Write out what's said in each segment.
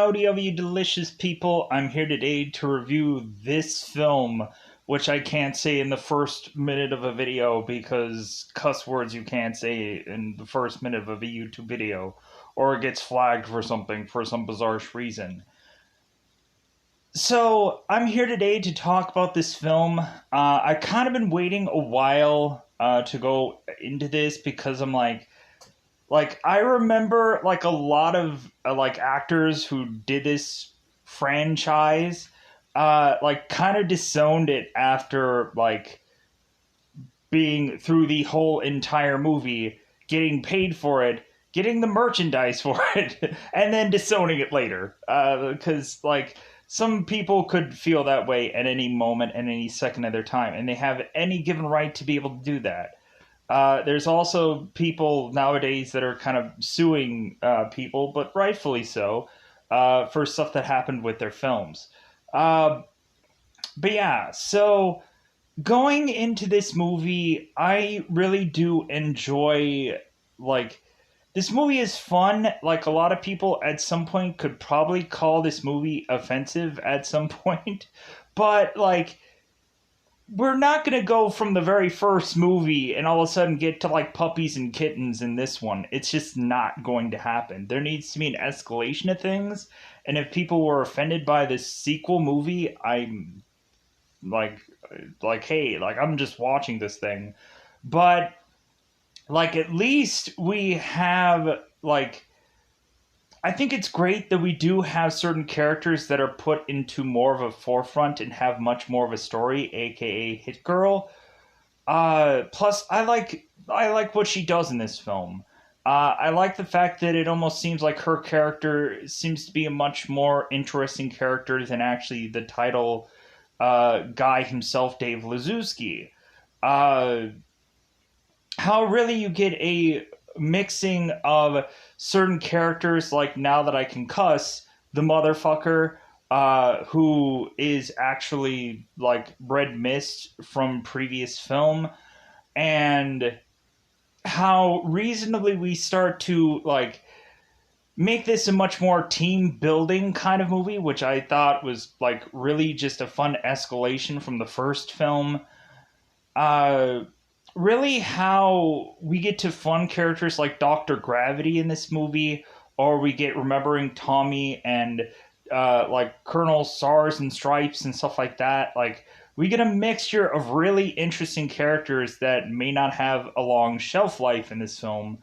howdy of you delicious people. I'm here today to review this film, which I can't say in the first minute of a video because cuss words you can't say in the first minute of a YouTube video, or it gets flagged for something for some bizarre reason. So, I'm here today to talk about this film. I've kind of been waiting a while to go into this because I'm like I remember like a lot of like actors who did this franchise like kind of disowned it after like being through the whole entire movie, getting paid for it, getting the merchandise for it, and then disowning it later. Because like some people could feel that way at any moment and any second of their time, and they have any given right to be able to do that. There's also people nowadays that are kind of suing people, but rightfully so, for stuff that happened with their films. Uh, but yeah, so going into this movie, I really do enjoy, like, this movie is fun. Like, a lot of people at some point could probably call this movie offensive at some point, but, like, we're not going to go from the very first movie and all of a sudden get to like puppies and kittens in this one. It's just not going to happen. There needs to be an escalation of things. And if people were offended by this sequel movie, I'm like, hey, like I'm just watching this thing. But like at least we have like I think it's great that we do have certain characters that are put into more of a forefront and have much more of a story, aka Hit Girl. Plus, I like what she does in this film. I like the fact that it almost seems like her character seems to be a much more interesting character than actually the title guy himself, Dave Lazuski. Uh, how really you get a mixing of certain characters, like now that I can cuss, the motherfucker, who is actually like Red Mist from previous film, and how reasonably we start to like make this a much more team building kind of movie, which I thought was like really just a fun escalation from the first film. uh Really how we get to fun characters like Dr. Gravity in this movie, or we get remembering Tommy and like Colonel SARS and Stripes and stuff like that. Like we get a mixture of really interesting characters that may not have a long shelf life in this film,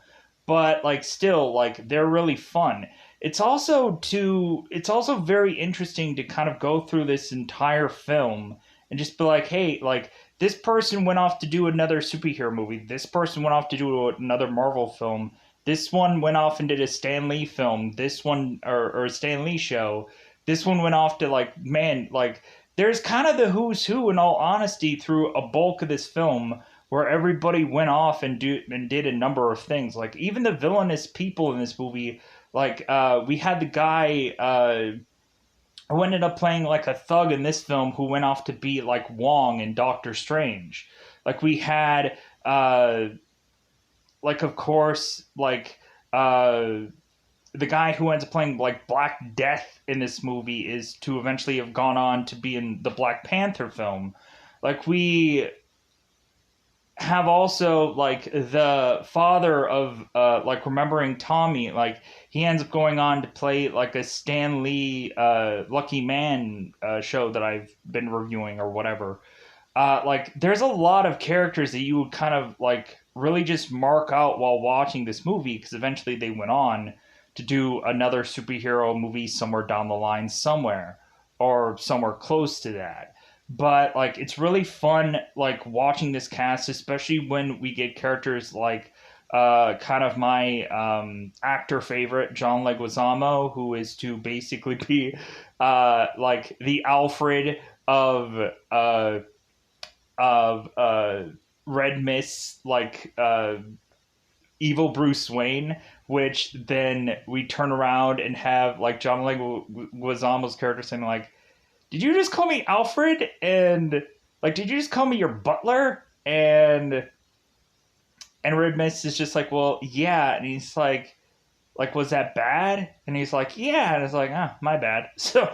but like still like they're really fun. It's also very interesting to kind of go through this entire film and just be like, hey, like this person went off to do another superhero movie. This person went off to do another Marvel film. This one went off and did a Stan Lee film. This one, or a Stan Lee show. This one went off to, like, man, like, there's kind of the who's who, in all honesty, through a bulk of this film where everybody went off and did a number of things. Like, even the villainous people in this movie, like, we had the guy, who ended up playing like a thug in this film who went off to be like Wong in Doctor Strange. Like we had like of course like the guy who ends up playing like Black Death in this movie is to eventually have gone on to be in the Black Panther film. Like we have also like the father of like remembering Tommy, like he ends up going on to play like a Stan Lee Lucky Man show that I've been reviewing or whatever. Like there's a lot of characters that you would kind of like really just mark out while watching this movie, because eventually they went on to do another superhero movie somewhere down the line somewhere, or somewhere close to that. But like it's really fun like watching this cast, especially when we get characters like kind of my actor favorite, John Leguizamo, who is to basically be like the Alfred of Red Mist, like evil Bruce Wayne, which then we turn around and have like John Leguizamo's character saying like, did you just call me Alfred? And like, did you just call me your butler? And Red Mist is just like, well, yeah. And he's like, like, was that bad? And he's like, yeah. And it's like, ah, my bad. So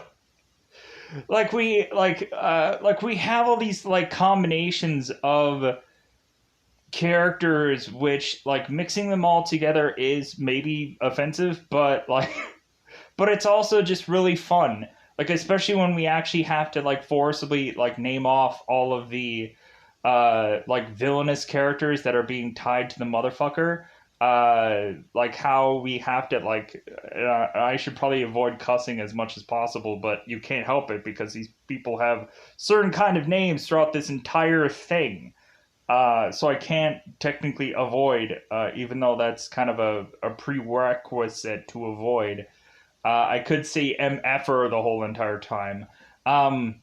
like we have all these like combinations of characters which like mixing them all together is maybe offensive, but like but it's also just really fun. Like especially when we actually have to like forcibly like name off all of the like villainous characters that are being tied to the motherfucker. Like how we have to like I should probably avoid cussing as much as possible, but you can't help it because these people have certain kind of names throughout this entire thing. So I can't technically avoid, even though that's kind of a prerequisite to avoid. I could say MFer the whole entire time. Um,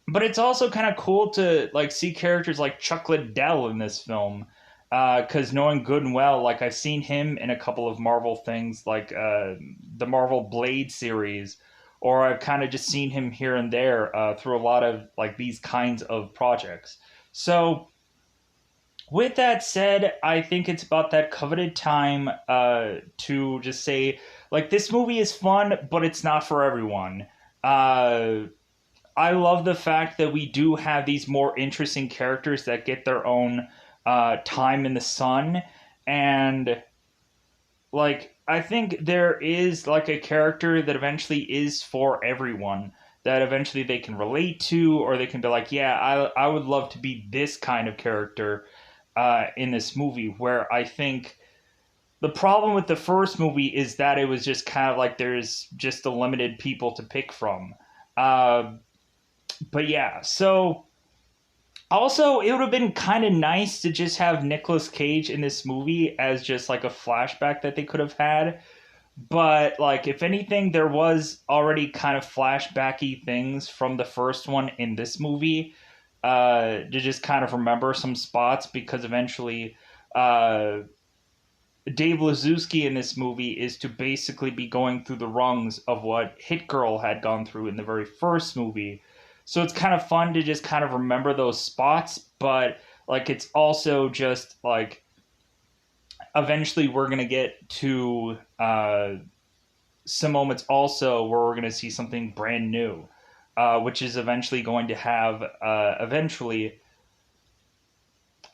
but it's also kind of cool to like see characters like Chuck Liddell in this film. Because knowing good and well, like I've seen him in a couple of Marvel things, like the Marvel Blade series, or I've kind of just seen him here and there through a lot of like these kinds of projects. So with that said, I think it's about that coveted time to just say, like, this movie is fun, but it's not for everyone. Uh, I love the fact that we do have these more interesting characters that get their own time in the sun. And, like, I think there is, like, a character that eventually is for everyone. That eventually they can relate to, or they can be like, yeah, I would love to be this kind of character in this movie, where I think the problem with the first movie is that it was just kind of like there's just a limited people to pick from. Uh, but yeah, so also it would have been kind of nice to just have Nicolas Cage in this movie as just like a flashback that they could have had. But like if anything, there was already kind of flashbacky things from the first one in this movie to just kind of remember some spots because eventually uh, Dave Lazuski in this movie is to basically be going through the rungs of what Hit Girl had gone through in the very first movie. So it's kind of fun to just kind of remember those spots, but like it's also just like eventually we're gonna get to some moments also where we're gonna see something brand new, which is eventually going to have eventually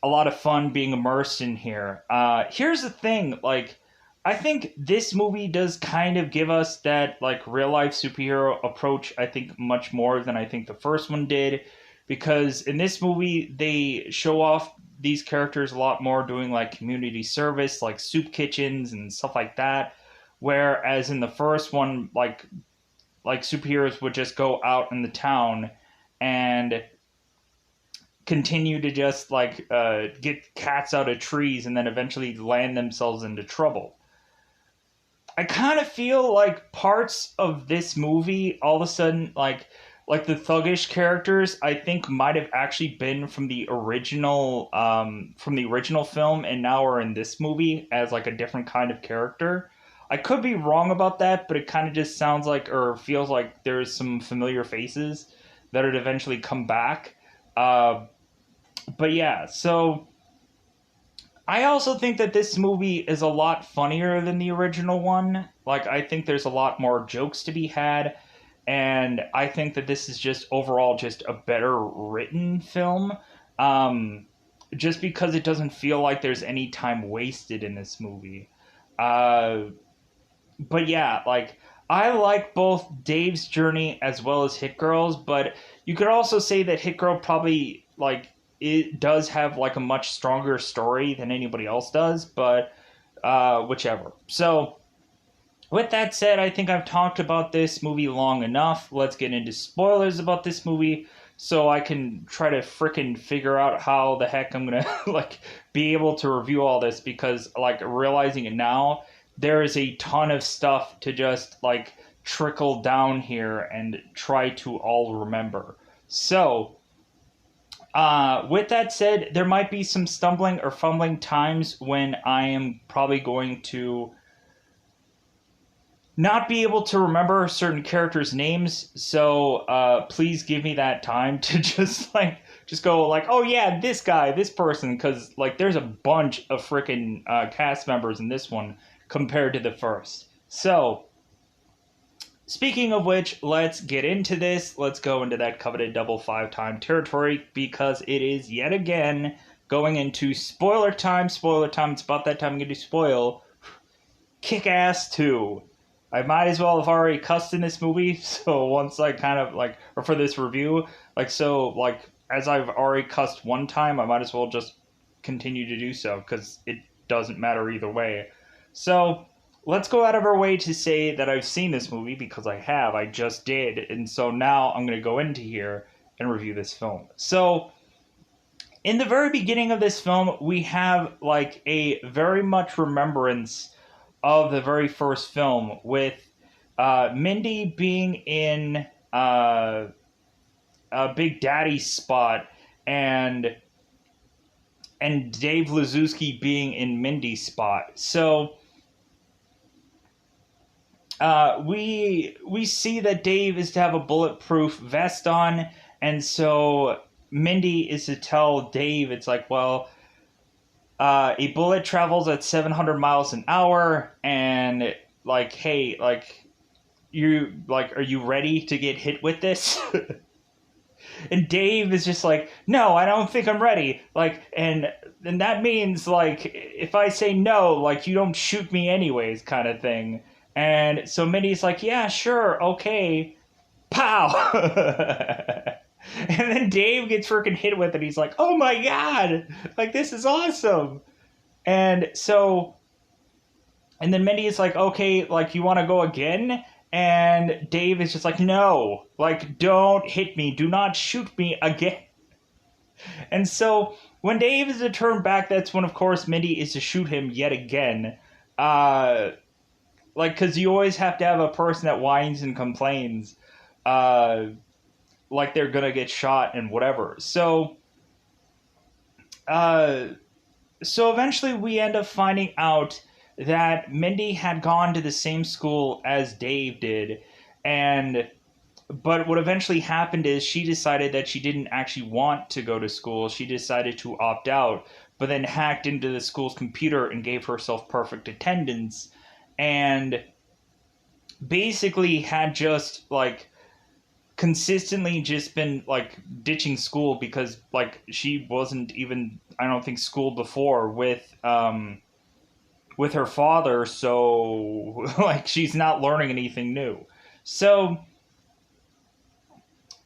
a lot of fun being immersed in here. Here's the thing, like I think this movie does kind of give us that like real life superhero approach. I think much more than I think the first one did, because in this movie they show off these characters a lot more doing like community service, like soup kitchens and stuff like that. Whereas in the first one, like superheroes would just go out in the town and continue to just like get cats out of trees and then eventually land themselves into trouble. I kind of feel like parts of this movie all of a sudden like the thuggish characters I think might have actually been from the original film and now are in this movie as like a different kind of character. I could be wrong about that, but it kind of just sounds like or feels like there's some familiar faces that would eventually come back. But yeah, so I also think that this movie is a lot funnier than the original one. Like, I think there's a lot more jokes to be had, and I think that this is just overall just a better written film. Um, just because it doesn't feel like there's any time wasted in this movie. Uh, but yeah, like I like both Dave's journey as well as Hit Girl's, but you could also say that Hit Girl probably like it does have like a much stronger story than anybody else does, but whichever. So with that said, I think I've talked about this movie long enough. Let's get into spoilers about this movie so I can try to frickin' figure out how the heck I'm gonna like be able to review all this because like realizing it now, there is a ton of stuff to just like trickle down here and try to all remember. So with that said, there might be some stumbling or fumbling times when I am probably going to not be able to remember certain characters' names. So please give me that time to just go like, oh yeah, this guy, this person, because like there's a bunch of freaking cast members in this one. compared to the first. So, speaking of which, let's get into this. Let's go into that coveted double 5-time territory because it is yet again going into spoiler time. Spoiler time. It's about that time I'm going to spoil Kick-Ass 2. I might as well have already cussed in this movie, so once I kind of like, or for this review, as I've already cussed one time, I might as well just continue to do so because it doesn't matter either way. So let's go out of our way to say that I've seen this movie because I just did, and so now I'm going to go into here and review this film. So in the very beginning of this film, we have like a very much remembrance of the very first film with Mindy being in a Big Daddy's spot and Dave Lazuski being in Mindy's spot. So we see that Dave is to have a bulletproof vest on, and so Mindy is to tell Dave, it's like, well, a bullet travels at 700 miles an hour, and like, hey, like, are you ready to get hit with this? And Dave is just like, no, I don't think I'm ready. Like, and that means, like, if I say no, like, you don't shoot me anyways, kind of thing. And so Mindy's like, yeah, sure, okay. Pow! And then Dave gets freaking hit with it. He's like, oh my god! Like, this is awesome! And so, and then Mindy is like, okay, like, you want to go again? And Dave is just like, no, like, don't hit me. Do not shoot me again. And so, when Dave is to turn back, that's when, of course, Mindy is to shoot him yet again. Like, because you always have to have a person that whines and complains. Like they're gonna get shot and whatever. So eventually we end up finding out that Mindy had gone to the same school as Dave did, but what eventually happened is she decided that she didn't actually want to go to school. She decided to opt out, but then hacked into the school's computer and gave herself perfect attendance, and basically had just like consistently just been like ditching school because like she wasn't even, I don't think, schooled before with her father, so like she's not learning anything new. So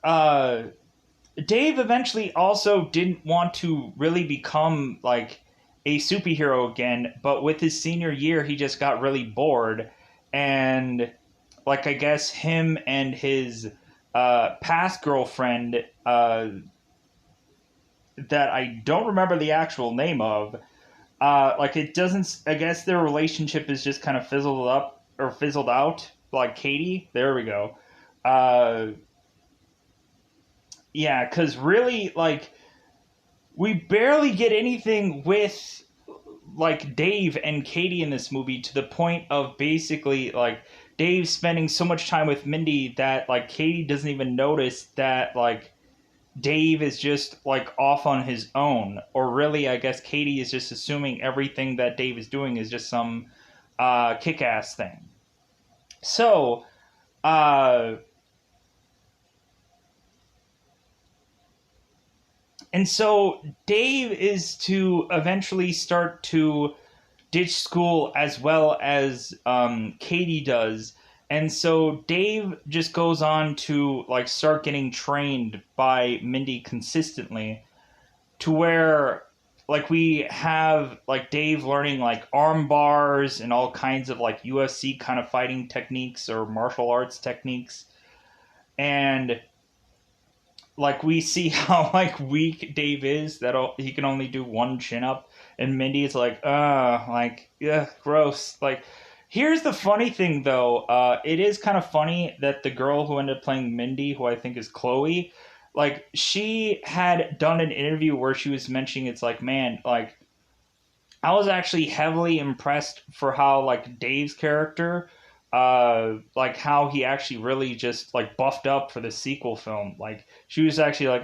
Dave eventually also didn't want to really become like a superhero again, but with his senior year he just got really bored, and like I guess him and his past girlfriend that I don't remember the actual name of. Like it doesn't. I guess their relationship is just kind of fizzled up or fizzled out. Like Katie. There we go. Yeah, because really, like, we barely get anything with like Dave and Katie in this movie, to the point of basically like Dave spending so much time with Mindy that like Katie doesn't even notice that like Dave is just like off on his own. Or really, I guess Katie is just assuming everything that Dave is doing is just some kick-ass thing. So and so Dave is to eventually start to ditch school as well as Katie does. And so Dave just goes on to like start getting trained by Mindy consistently, to where like we have like Dave learning like arm bars and all kinds of like UFC kind of fighting techniques or martial arts techniques. And like we see how like weak Dave is, that he can only do one chin up, and Mindy is like, like, yeah, gross. Like, here's the funny thing though, it is kind of funny that the girl who ended up playing Mindy, who I think is Chloe, like she had done an interview where she was mentioning, it's like, man, like I was actually heavily impressed for how like Dave's character, like how he actually really just like buffed up for the sequel film. Like she was actually like,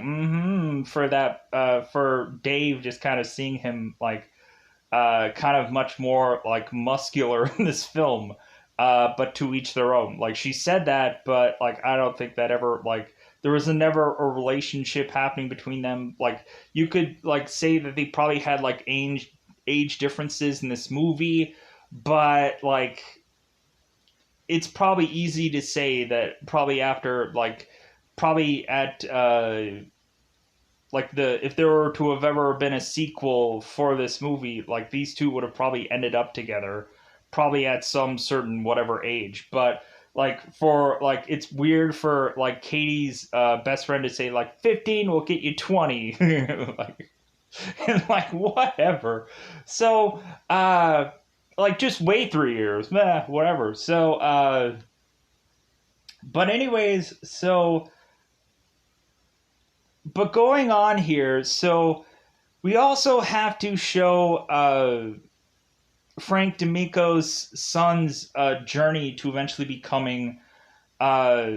for that, for Dave, just kind of seeing him like kind of much more like muscular in this film. But to each their own. Like she said that, but like I don't think that ever like there was never a relationship happening between them. Like you could like say that they probably had like age differences in this movie, but like it's probably easy to say that probably after like probably at like the if there were to have ever been a sequel for this movie, like these two would have probably ended up together, probably at some certain whatever age. But like for like it's weird for like Katie's best friend to say like 15 will get you 20, like and like whatever. So like just wait 3 years, whatever. So but anyways, so but going on here, so we also have to show Frank D'Amico's son's journey to eventually becoming uh,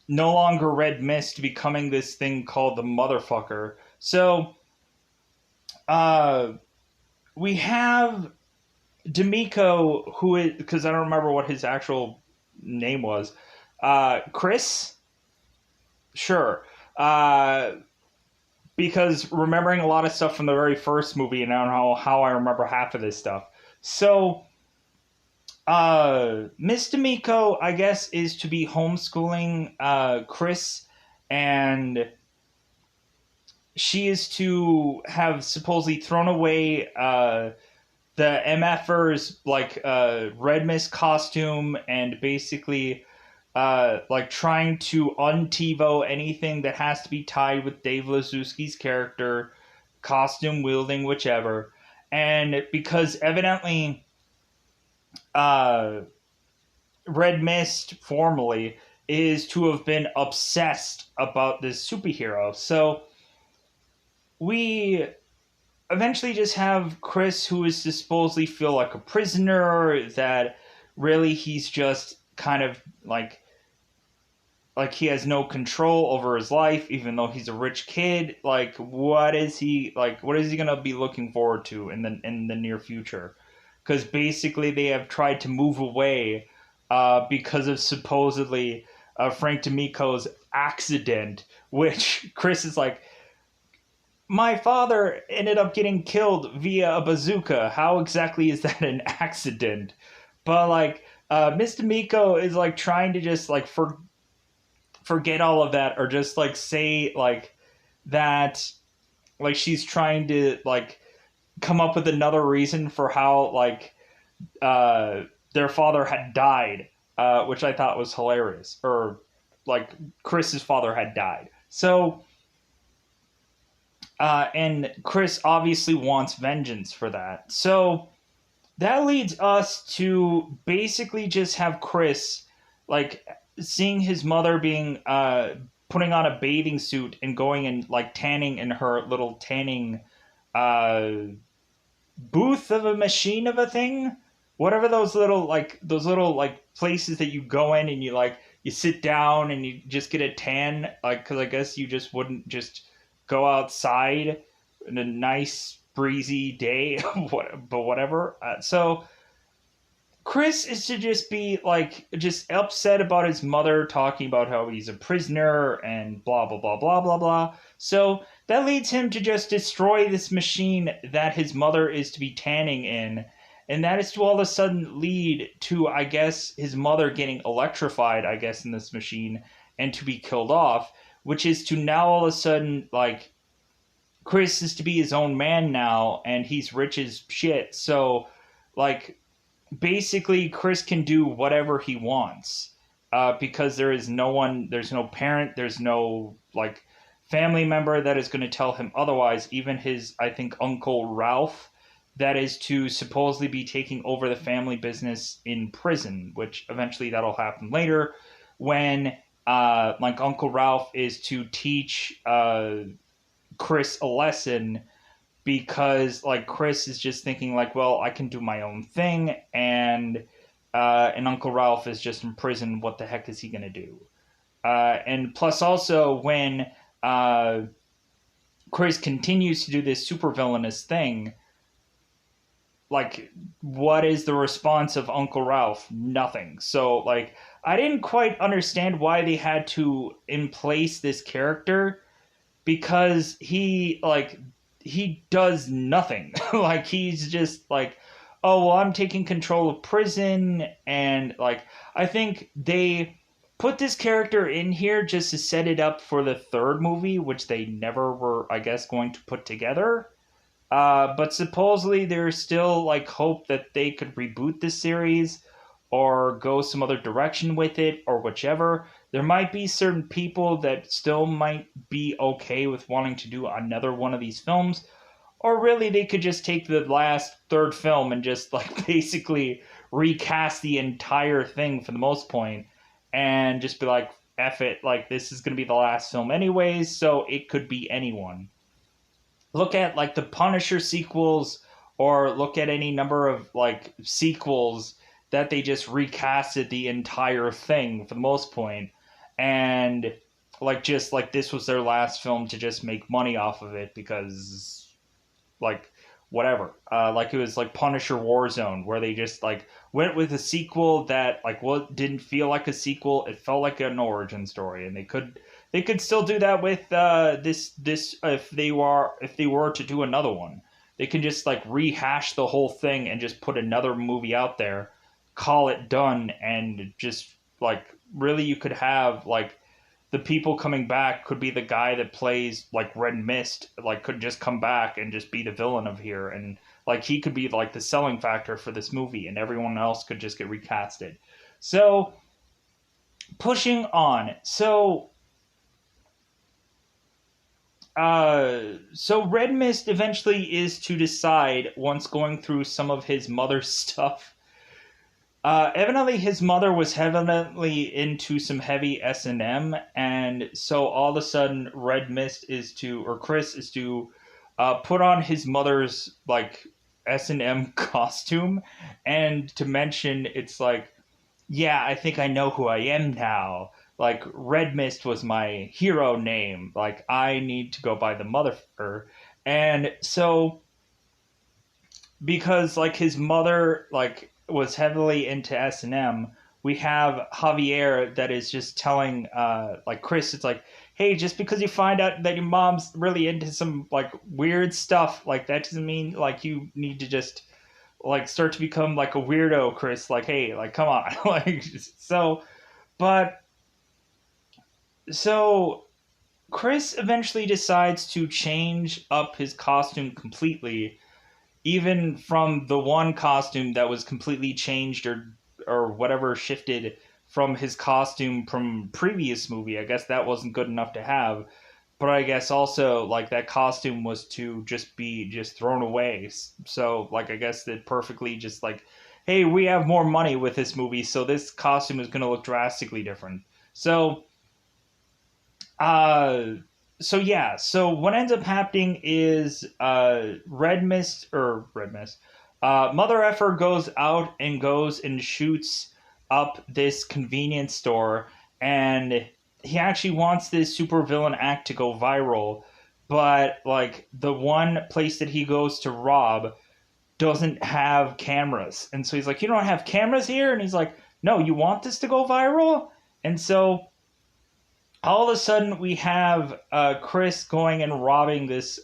no longer Red Mist, becoming this thing called the Motherfucker. So uh, we have D'Amico, who is, because I don't remember what his actual name was, Chris? Sure. Because remembering a lot of stuff from the very first movie, and I don't know how I remember half of this stuff. So, Miss D'Amico, I guess, is to be homeschooling Chris, and she is to have supposedly thrown away the MFer's like Red Mist costume, and basically like trying to untivo anything that has to be tied with Dave Lazuski's character, costume wielding, whichever. And because evidently uh, Red Mist formally is to have been obsessed about this superhero. So we eventually just have Chris, who is to supposedly feel like a prisoner, that really he's just kind of like he has no control over his life, even though he's a rich kid. Like what is he like, what is he gonna be looking forward to in the near future? Because basically they have tried to move away because of supposedly Frank D'Amico's accident, which Chris is like, my father ended up getting killed via a bazooka. How exactly is that an accident? But like Miss D'Amico is like trying to just like forget all of that, or just like say like that, like she's trying to like come up with another reason for how like uh their father had died, which I thought was hilarious. Or like Chris's father had died. So and Chris obviously wants vengeance for that. So that leads us to basically just have Chris like seeing his mother being putting on a bathing suit and going and like tanning in her little tanning uh booth of a machine of a thing, whatever those little like places that you go in and you like you sit down and you just get a tan, like because I guess you just wouldn't just go outside in a nice breezy day. But whatever. So Chris is to just be like just upset about his mother talking about how he's a prisoner and blah blah blah blah blah blah. So that leads him to just destroy this machine that his mother is to be tanning in, and that is to all of a sudden lead to, I guess, his mother getting electrified, I guess, in this machine and to be killed off, which is to now all of a sudden like Chris is to be his own man now, and he's rich as shit. So like basically Chris can do whatever he wants because there is no one, there's no parent, there's no like family member that is going to tell him otherwise. Even his, I think, Uncle Ralph, that is to supposedly be taking over the family business in prison, which eventually that'll happen later when like Uncle Ralph is to teach Chris a lesson, because like Chris is just thinking like, well, I can do my own thing, and Uncle Ralph is just in prison. What the heck is he gonna do? And plus, also when uh, Chris continues to do this super villainous thing, like, what is the response of Uncle Ralph? Nothing. So, like, I didn't quite understand why they had to in place this character, because he does nothing. Like, he's just like, oh well, I'm taking control of prison. And like, I think they put this character in here just to set it up for the third movie, which they never were, I guess, going to put together. But supposedly there's still like hope that they could reboot this series or go some other direction with it or whichever. There might be certain people that still might be okay with wanting to do another one of these films, or really they could just take the last third film and just like basically recast the entire thing for the most point, and just be like, F it, like this is going to be the last film anyways, so it could be anyone. Look at like the Punisher sequels, or look at any number of like sequels that they just recasted the entire thing for the most point, and like just like this was their last film to just make money off of it, because like whatever, like it was like Punisher Warzone, where they just like went with a sequel that like what didn't feel like a sequel, it felt like an origin story. And they could still do that with this if they were to do another one. They can just like rehash the whole thing and just put another movie out there, call it done, and just like really you could have like the people coming back could be the guy that plays like Red Mist, like could just come back and just be the villain of here, and like he could be like the selling factor for this movie, and everyone else could just get recasted. So pushing on. So Red Mist eventually is to decide, once going through some of his mother's stuff. Evidently, his mother was heavily into some heavy S&M, and so all of a sudden, Red Mist is to, or Chris is to, put on his mother's like S&M costume, and to mention it's like, yeah, I think I know who I am now. Like, Red Mist was my hero name. Like, I need to go by the motherfucker. And so, because, like, his mother, like, was heavily into S&M, we have Javier that is just telling, like, Chris, it's like, hey, just because you find out that your mom's really into some, like, weird stuff, like, that doesn't mean, like, you need to just like start to become like a weirdo, Chris. Like, hey, like come on. Like so but so Chris eventually decides to change up his costume completely, even from the one costume that was completely changed or whatever, shifted from his costume from previous movie. I guess that wasn't good enough to have, but I guess also like that costume was to just be just thrown away. So like I guess that perfectly just like, hey, we have more money with this movie, so this costume is going to look drastically different. So uh so yeah, so what ends up happening is Red Mist, Mother Effer goes and shoots up this convenience store, and he actually wants this supervillain act to go viral, but like the one place that he goes to rob doesn't have cameras. And so he's like, you don't have cameras here? And he's like, no, you want this to go viral? And so all of a sudden we have Chris going and robbing this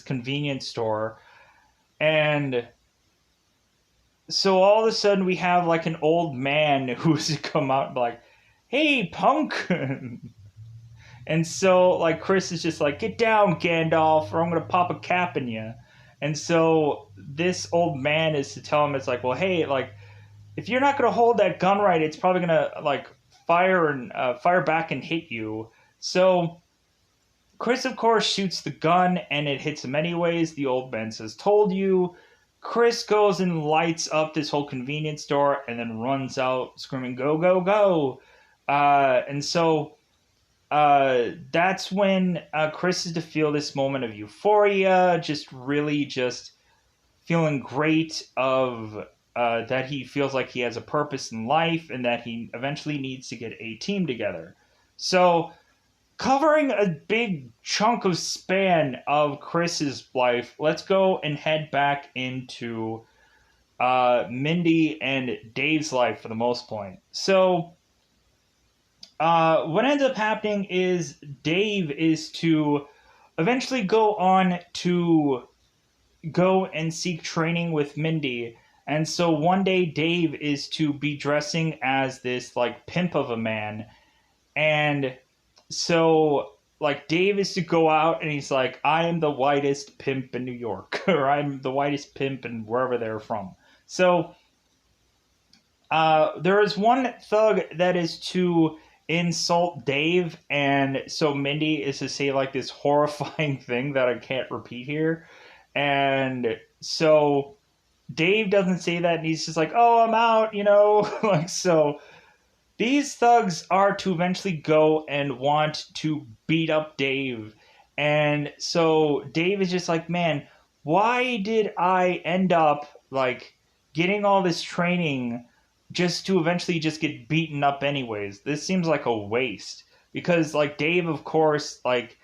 convenience store. And so all of a sudden we have like an old man who's come out and be like, hey, punk. And so like Chris is just like, get down, Gandalf, or I'm gonna pop a cap in you. And so this old man is to tell him, it's like, well, hey, like if you're not gonna hold that gun right, it's probably gonna like fire back and hit you. So Chris, of course, shoots the gun and it hits him anyways. The old man says, told you. Chris goes and lights up this whole convenience store and then runs out screaming, go, go, go. And so that's when Chris is to feel this moment of euphoria, just really just feeling great of that he feels like he has a purpose in life and that he eventually needs to get a team together. So covering a big chunk of span of Chris's life, let's go and head back into Mindy and Dave's life for the most point. So what ends up happening is Dave is to eventually go on to go and seek training with Mindy. And so one day Dave is to be dressing as this like pimp of a man. And so like Dave is to go out and he's like, I am the whitest pimp in New York, or I'm the whitest pimp in wherever they're from. So there is one thug that is to insult Dave, and so Mindy is to say like this horrifying thing that I can't repeat here. And so Dave doesn't say that, and he's just like, "Oh, I'm out," like so. These thugs are to eventually go and want to beat up Dave, and so Dave is just like, "Man, why did I end up like getting all this training just to eventually just get beaten up anyways? This seems like a waste." Because like Dave, of course, like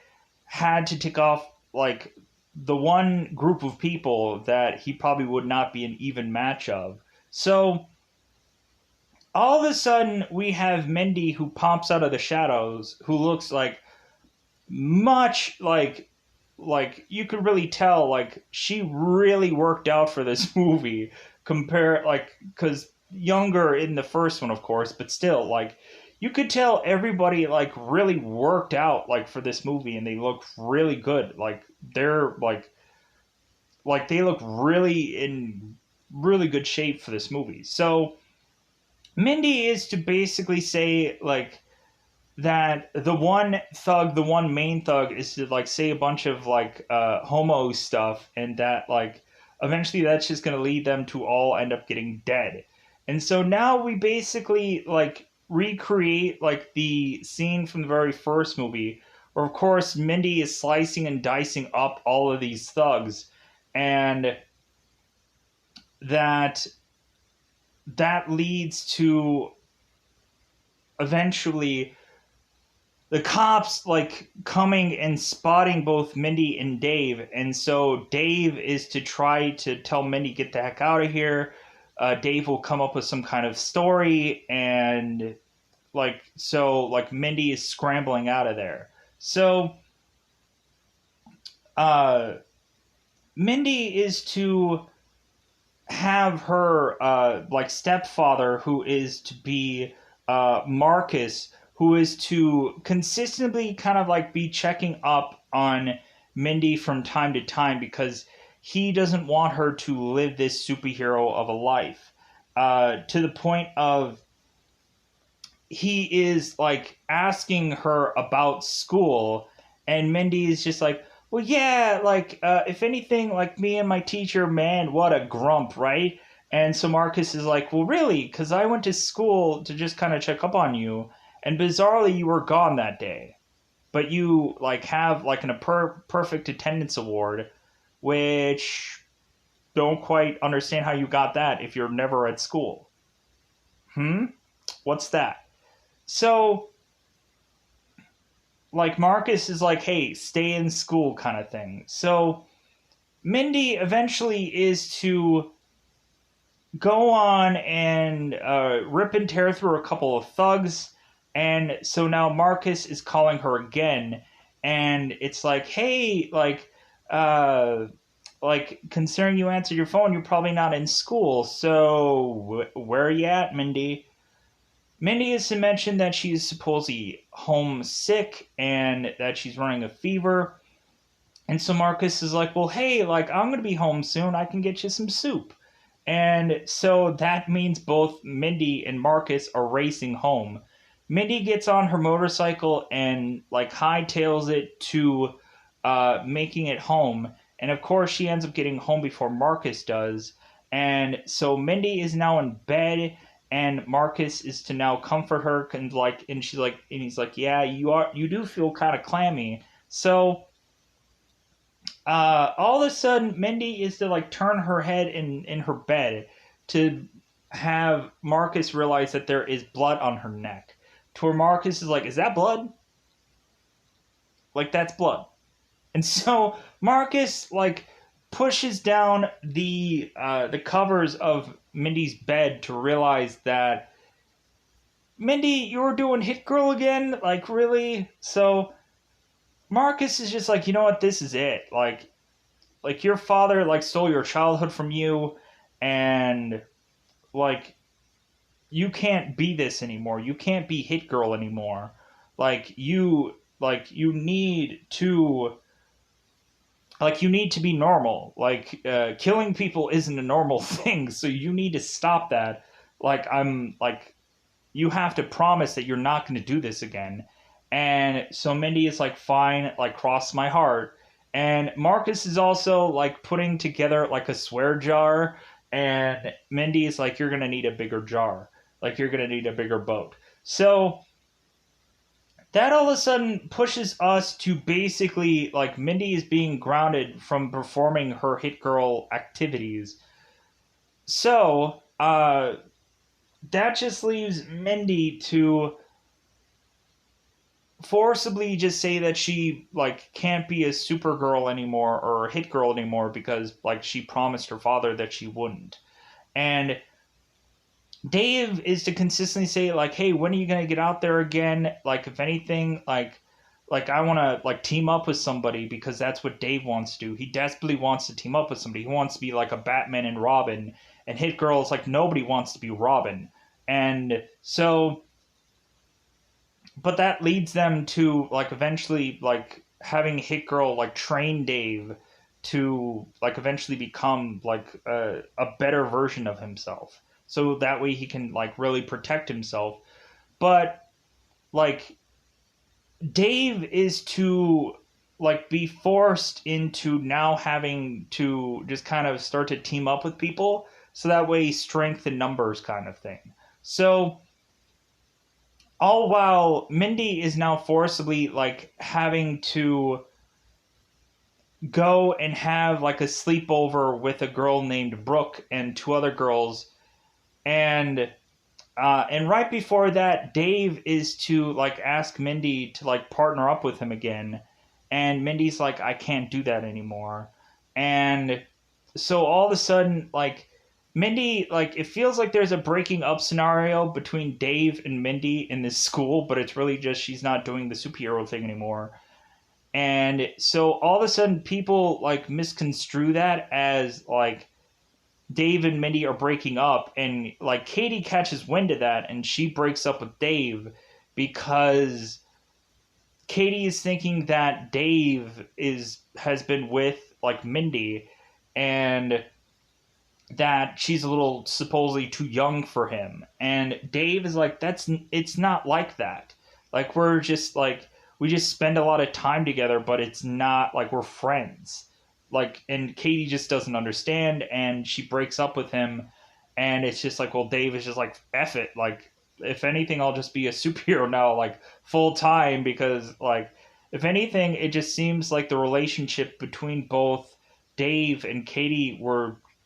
had to tick off like the one group of people that he probably would not be an even match of. So all of a sudden we have Mindy who pops out of the shadows, who looks like much like you could really tell like she really worked out for this movie, compare like because younger in the first one of course, but still like you could tell everybody like really worked out like for this movie, and they look really good. Like they're like they look really in really good shape for this movie. So Mindy is to basically say like that the one thug, the one main thug, is to like say a bunch of like homo stuff, and that like eventually that's just gonna lead them to all end up getting dead. And so now we basically like recreate like the scene from the very first movie, where of course Mindy is slicing and dicing up all of these thugs, and that that leads to eventually the cops like coming and spotting both Mindy and Dave. And so Dave is to try to tell Mindy, get the heck out of here. Dave will come up with some kind of story, and like Mindy is scrambling out of there. So Mindy is to have her like stepfather, who is to be Marcus, who is to consistently kind of like be checking up on Mindy from time to time, because he doesn't want her to live this superhero of a life, to the point of he is like asking her about school, and Mindy is just like, well, yeah, like if anything, like me and my teacher, man, what a grump, right? And so Marcus is like, well, really, because I went to school to just kind of check up on you, and bizarrely you were gone that day, but you like have like an perfect attendance award, which don't quite understand how you got that if you're never at school. What's that? So like Marcus is like, hey, stay in school kind of thing. So Mindy eventually is to go on and rip and tear through a couple of thugs. And so now Marcus is calling her again. And it's like, hey, like considering you answered your phone, you're probably not in school. So where are you at, Mindy? Mindy is to mention that she's supposedly homesick and that she's running a fever. And so Marcus is like, well, hey, like, I'm going to be home soon. I can get you some soup. And so that means both Mindy and Marcus are racing home. Mindy gets on her motorcycle and, like, hightails it to making it home. And, of course, she ends up getting home before Marcus does. And so Mindy is now in bed, and Marcus is to now comfort her, and she's like, and he's like, yeah, you do feel kind of clammy. So all of a sudden Mindy is to like turn her head in her bed to have Marcus realize that there is blood on her neck, to where Marcus is like, is that blood? Like, that's blood. And so Marcus like pushes down the covers of Mindy's bed to realize that Mindy, you were doing Hit Girl again? Like, really? So Marcus is just like, you know what, this is it. Like your father like stole your childhood from you, and like you can't be this anymore. You can't be Hit Girl anymore. You need to you need to be normal. Killing people isn't a normal thing, so you need to stop that. You have to promise that you're not going to do this again. And so Mindy is like, fine, like, cross my heart. And Marcus is also like putting together like a swear jar. And Mindy is like, you're going to need a bigger jar. Like, you're going to need a bigger boat. So that all of a sudden pushes us to basically like Mindy is being grounded from performing her Hit Girl activities. So, that just leaves Mindy to forcibly just say that she like can't be a Supergirl anymore or a Hit Girl anymore because like she promised her father that she wouldn't. And Dave is to consistently say like, hey, when are you gonna get out there again? Like, if anything, like I want to like team up with somebody because that's what Dave wants to do. He desperately wants to team up with somebody. He wants to be like a Batman and Robin. And Hit Girl is like, nobody wants to be Robin. And so, but that leads them to like eventually like having Hit Girl like train Dave to like eventually become like a better version of himself. So that way he can like really protect himself. But like Dave is to like be forced into now having to just kind of start to team up with people so that way strength in numbers kind of thing. So all while Mindy is now forcibly like having to go and have like a sleepover with a girl named Brooke and two other girls, and right before that, Dave is to like ask Mindy to like partner up with him again, and Mindy's like, I can't do that anymore, and so all of a sudden like Mindy, like, it feels like there's a breaking up scenario between Dave and Mindy in this school, but it's really just she's not doing the superhero thing anymore. And so all of a sudden people like misconstrue that as like Dave and Mindy are breaking up, and like Katie catches wind of that and she breaks up with Dave because Katie is thinking that Dave has been with like Mindy, and that she's a little supposedly too young for him. And Dave is like, it's not like that. Like, we just spend a lot of time together, but it's not like we're friends. Like, and Katie just doesn't understand, and she breaks up with him. And it's just like, well, Dave is just like, F it. Like, if anything, I'll just be a superhero now, like, full time, because, like, if anything, it just seems like the relationship between both Dave and Katie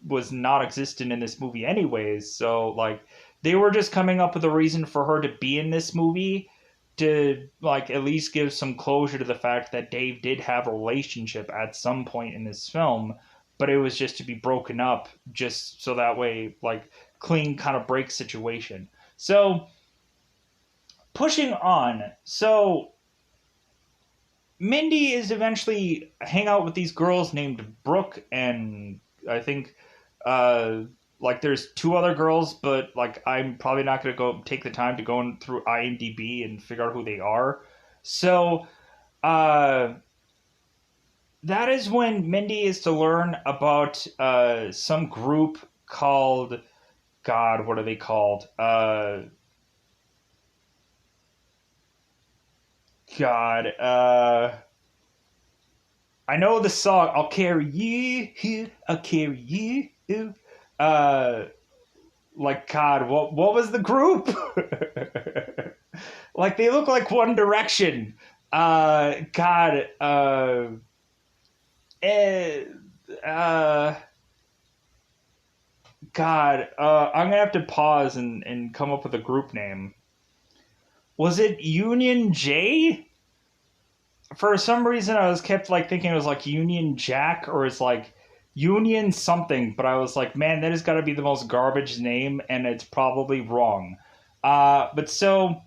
was not existent in this movie anyways. So like they were just coming up with a reason for her to be in this movie to like at least give some closure to the fact that Dave did have a relationship at some point in this film, but it was just to be broken up just so that way like clean kind of break situation. So pushing on. So Mindy is eventually hang out with these girls named Brooke and I think uh, like there's two other girls, but like I'm probably not gonna go take the time to go in through IMDb and figure out who they are. So uh, that is when Mindy is to learn about some group called God. What are they called? God. I know the song. I'll carry you. I'll carry you. Uh, like God, what was the group? Like they look like One Direction. God. Eh, uh, God. I'm gonna have to pause and come up with a group name. Was it Union J? For some reason, I was kept like thinking it was like Union Jack, or it's like Union something, but I was like, man, that has got to be the most garbage name, and it's probably wrong. But so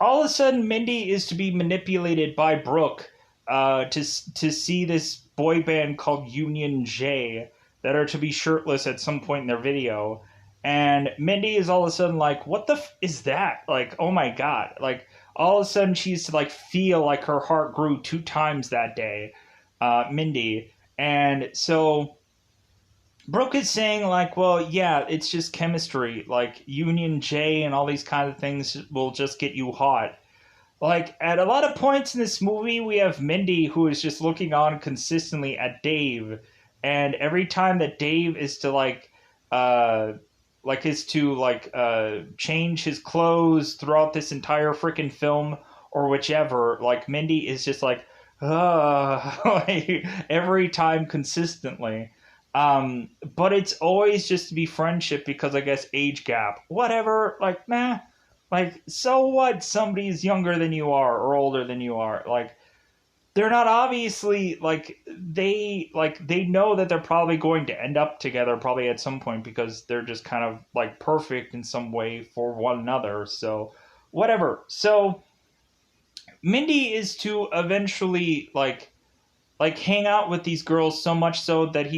all of a sudden, Mindy is to be manipulated by Brooke to see this boy band called Union J that are to be shirtless at some point in their video. And Mindy is all of a sudden like, what the is that? Like, oh my god. Like, all of a sudden she's to like feel like her heart grew 2 times that day, Mindy. And so Brooke is saying like, well, yeah, it's just chemistry. Like Union J and all these kind of things will just get you hot. Like at a lot of points in this movie, we have Mindy who is just looking on consistently at Dave, and every time that Dave is to uh, change his clothes throughout this entire freaking film or whichever, like Mindy is just like, like every time consistently. But it's always just to be friendship because I guess age gap, whatever. Like, nah, like, so what? Somebody's younger than you are or older than you are. Like, they're not obviously they know that they're probably going to end up together probably at some point because they're just kind of like perfect in some way for one another. So, whatever. So, Mindy is to eventually hang out with these girls so much so that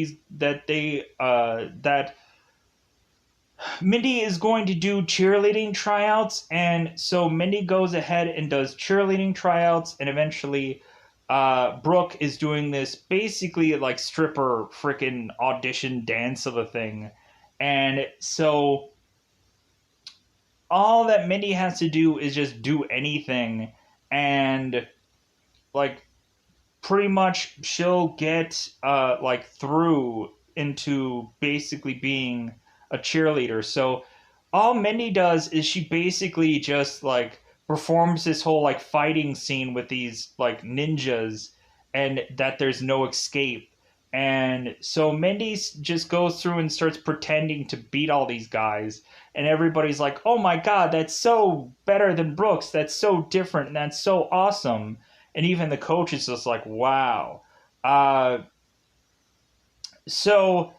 Mindy is going to do cheerleading tryouts, and so Mindy goes ahead and does cheerleading tryouts, and eventually, Brooke is doing this basically like stripper freaking audition dance of a thing, and so all that Mindy has to do is just do anything, and like pretty much she'll get through into basically being a cheerleader. So all Mindy does is she basically just like performs this whole like fighting scene with these like ninjas and that there's no escape. And so Mindy just goes through and starts pretending to beat all these guys. And everybody's like, oh my God, that's so better than Brooks. That's so different. And that's so awesome. And even the coach is just like, wow. Uh, so,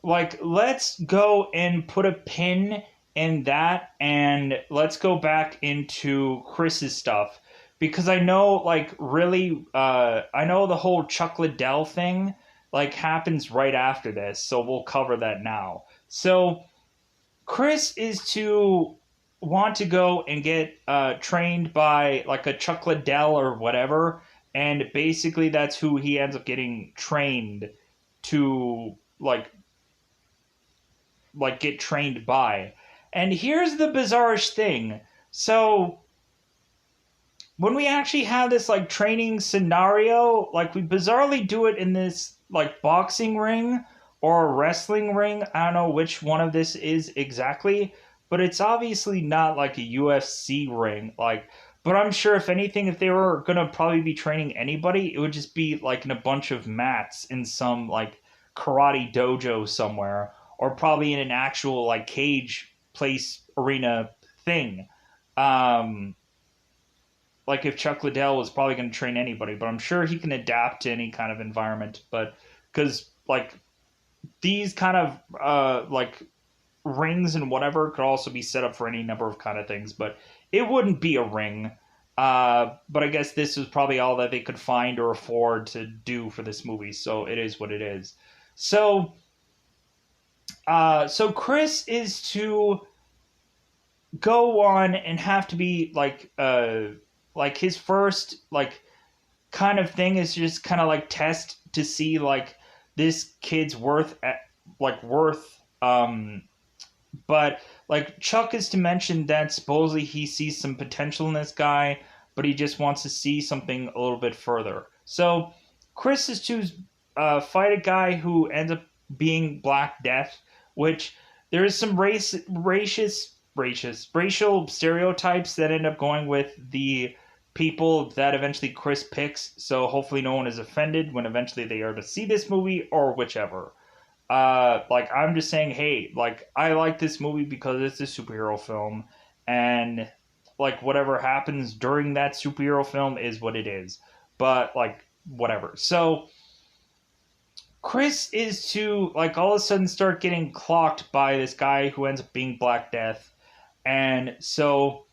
like, let's go and put a pin in that and let's go back into Chris's stuff. Because I know, like, really, I know the whole Chuck Liddell thing, like, happens right after this. So we'll cover that now. So, Chris is to want to go and get trained by like a Chuck Liddell or whatever, and basically that's who he ends up getting trained to get trained by. And here's the bizarrish thing. So when we actually have this like training scenario, like we bizarrely do it in this like boxing ring or a wrestling ring. I don't know which one of this is exactly, but it's obviously not like a UFC ring. Like, but I'm sure if anything, if they were gonna probably be training anybody, it would just be like in a bunch of mats in some like karate dojo somewhere, or probably in an actual like cage place arena thing. Um, like if Chuck Liddell was probably going to train anybody, but I'm sure he can adapt to any kind of environment. But because like these kind of rings and whatever could also be set up for any number of kind of things, but it wouldn't be a ring. But I guess this is probably all that they could find or afford to do for this movie, so it is what it is. So, so Chris is to go on and have to be like his first like kind of thing is just kind of like test to see like this kid's worth but like Chuck is to mention that supposedly he sees some potential in this guy, but he just wants to see something a little bit further. So Chris is to fight a guy who ends up being Black Death, which there is some racial stereotypes that end up going with the people that eventually Chris picks. So hopefully no one is offended when eventually they are to see this movie or whichever. Like I'm just saying, hey, like I like this movie because it's a superhero film, and like whatever happens during that superhero film is what it is. But like whatever. So Chris is to like all of a sudden start getting clocked by this guy who ends up being Black Death. And so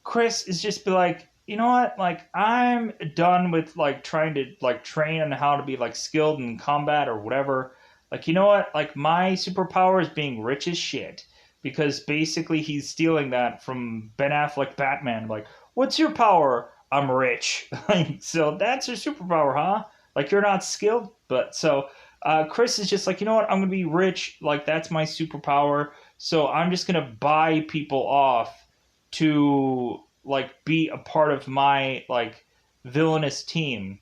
Chris is just be like, you know what? Like, I'm done with like trying to like train on how to be like skilled in combat or whatever. Like, you know what? Like, my superpower is being rich as shit because basically he's stealing that from Ben Affleck Batman. Like, what's your power? I'm rich. Like, so that's your superpower, huh? Like, you're not skilled, but so Chris is just like, you know what? I'm gonna be rich. Like, that's my superpower. So I'm just gonna buy people off to like be a part of my like villainous team.